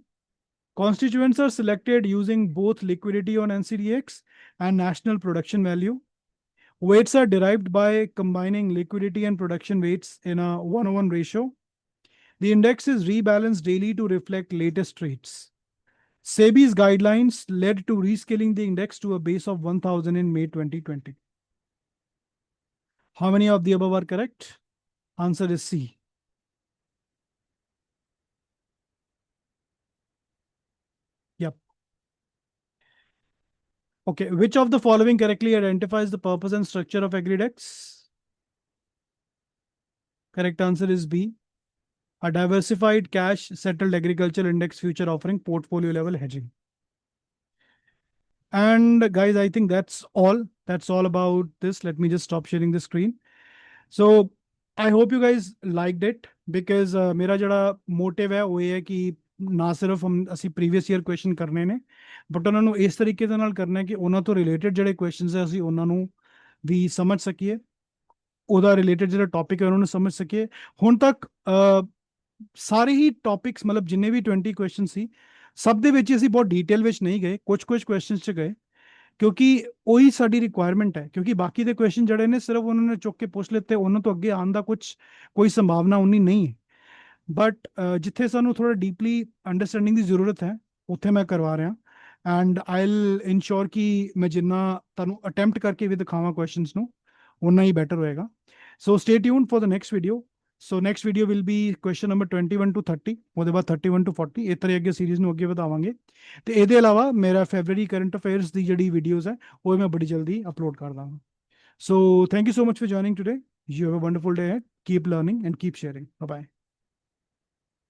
Constituents are selected using both liquidity on NCDX and national production value. Weights are derived by combining liquidity and production weights in a 1:1 ratio. The index is rebalanced daily to reflect latest rates. SEBI's guidelines led to rescaling the index to a base of 1000 in May 2020. How many of the above are correct? Answer is C. Yep. Okay, which of the following correctly identifies the purpose and structure of AgriDex? Correct answer is B. A diversified cash settled agricultural index future offering portfolio level hedging. And guys, I think that's all. That's all about this. Let me just stop sharing the screen. So I hope you guys liked it because ਮੇਰਾ ਜਿਹੜਾ motive ਹੈ ਉਹ ਇਹ ਹੈ ਕਿ ਨਾ ਸਿਰਫ ਅਸੀਂ previous year question ਕਰਨੇ ਨੇ ਬਟ ਉਹਨਾਂ ਨੂੰ ਇਸ ਤਰੀਕੇ ਦੇ ਨਾਲ ਕਰਨਾ ਹੈ ਕਿ ਉਹਨਾਂ ਤੋਂ ਰਿਲੇਟਡ ਜਿਹੜੇ ਕੁਐਸਚਨਸ ਹੈ ਅਸੀਂ ਉਹਨਾਂ ਨੂੰ ਵੀ ਸਮਝ ਸਕੀਏ, ਉਹਦਾ ਰਿਲੇਟਡ ਜਿਹੜਾ ਟੌਪਿਕ ਹੈ ਉਹਨਾਂ ਨੂੰ ਸਮਝ ਸਕੀਏ। ਹੁਣ ਤੱਕ ਸਾਰੇ ਹੀ ਟੌਪਿਕਸ ਮਤਲਬ ਜਿੰਨੇ ਵੀ 20 ਕੁਐਸਚਨ ਸੀ ਸਭ ਦੇ ਵਿੱਚ ਅਸੀਂ ਬਹੁਤ ਡੀਟੇਲ ਵਿੱਚ ਨਹੀਂ ਗਏ, ਕੁਝ ਕੁਐਸਚਨਸ 'ਚ ਗਏ ਕਿਉਂਕਿ ਉਹੀ ਸਾਡੀ ਰਿਕੁਆਇਰਮੈਂਟ ਹੈ। ਕਿਉਂਕਿ ਬਾਕੀ ਦੇ ਕੁਐਸਚਨ ਜਿਹੜੇ ਨੇ ਸਿਰਫ ਉਹਨਾਂ ਨੇ ਚੁੱਕ ਕੇ ਪੁੱਛ ਲਿੱਤੇ, ਉਹਨਾਂ ਤੋਂ ਅੱਗੇ ਆਉਣ ਦਾ ਕੋਈ ਸੰਭਾਵਨਾ ਉਨੀ ਨਹੀਂ ਹੈ। ਬਟ ਜਿੱਥੇ ਸਾਨੂੰ ਥੋੜਾ ਡੀਪਲੀ ਅੰਡਰਸਟੈਂਡਿੰਗ ਦੀ ਜ਼ਰੂਰਤ ਹੈ ਉੱਥੇ ਮੈਂ ਕਰਵਾ ਰਿਹਾ ਐਂਡ ਆਈਲ ਇਨਸ਼ੋਰ ਕਿ ਮੈਂ ਜਿੰਨਾ ਤੁਹਾਨੂੰ ਅਟੈਂਪਟ ਕਰਕੇ ਵੀ ਦਿਖਾਵਾਂ ਕੁਐਸਚਨਸ ਨੂੰ ਉਨਾ ਹੀ ਬੈਟਰ ਹੋਏਗਾ। So stay tuned for the next video. So next video will be question number 21 to 30, ਉਹਦੇ ਬਾਅਦ 31 to 40 ਇਸ ਤਰ੍ਹਾਂ ਅੱਗੇ ਸੀਰੀਜ਼ ਨੂੰ ਅੱਗੇ ਵਧਾਵਾਂਗੇ। ਤੇ ਇਹਦੇ ਇਲਾਵਾ ਮੇਰਾ ਫੈਬਰਰੀ ਕਰੰਟ ਅਫੇਅਰਸ ਦੀ ਜਿਹੜੀ ਵੀਡੀਓਜ਼ ਹੈ ਉਹ ਮੈਂ ਬੜੀ ਜਲਦੀ ਅਪਲੋਡ ਕਰ ਦਾਂਗਾ। So thank you so much for joining today. You have a wonderful day. Keep learning and keep sharing. Bye bye.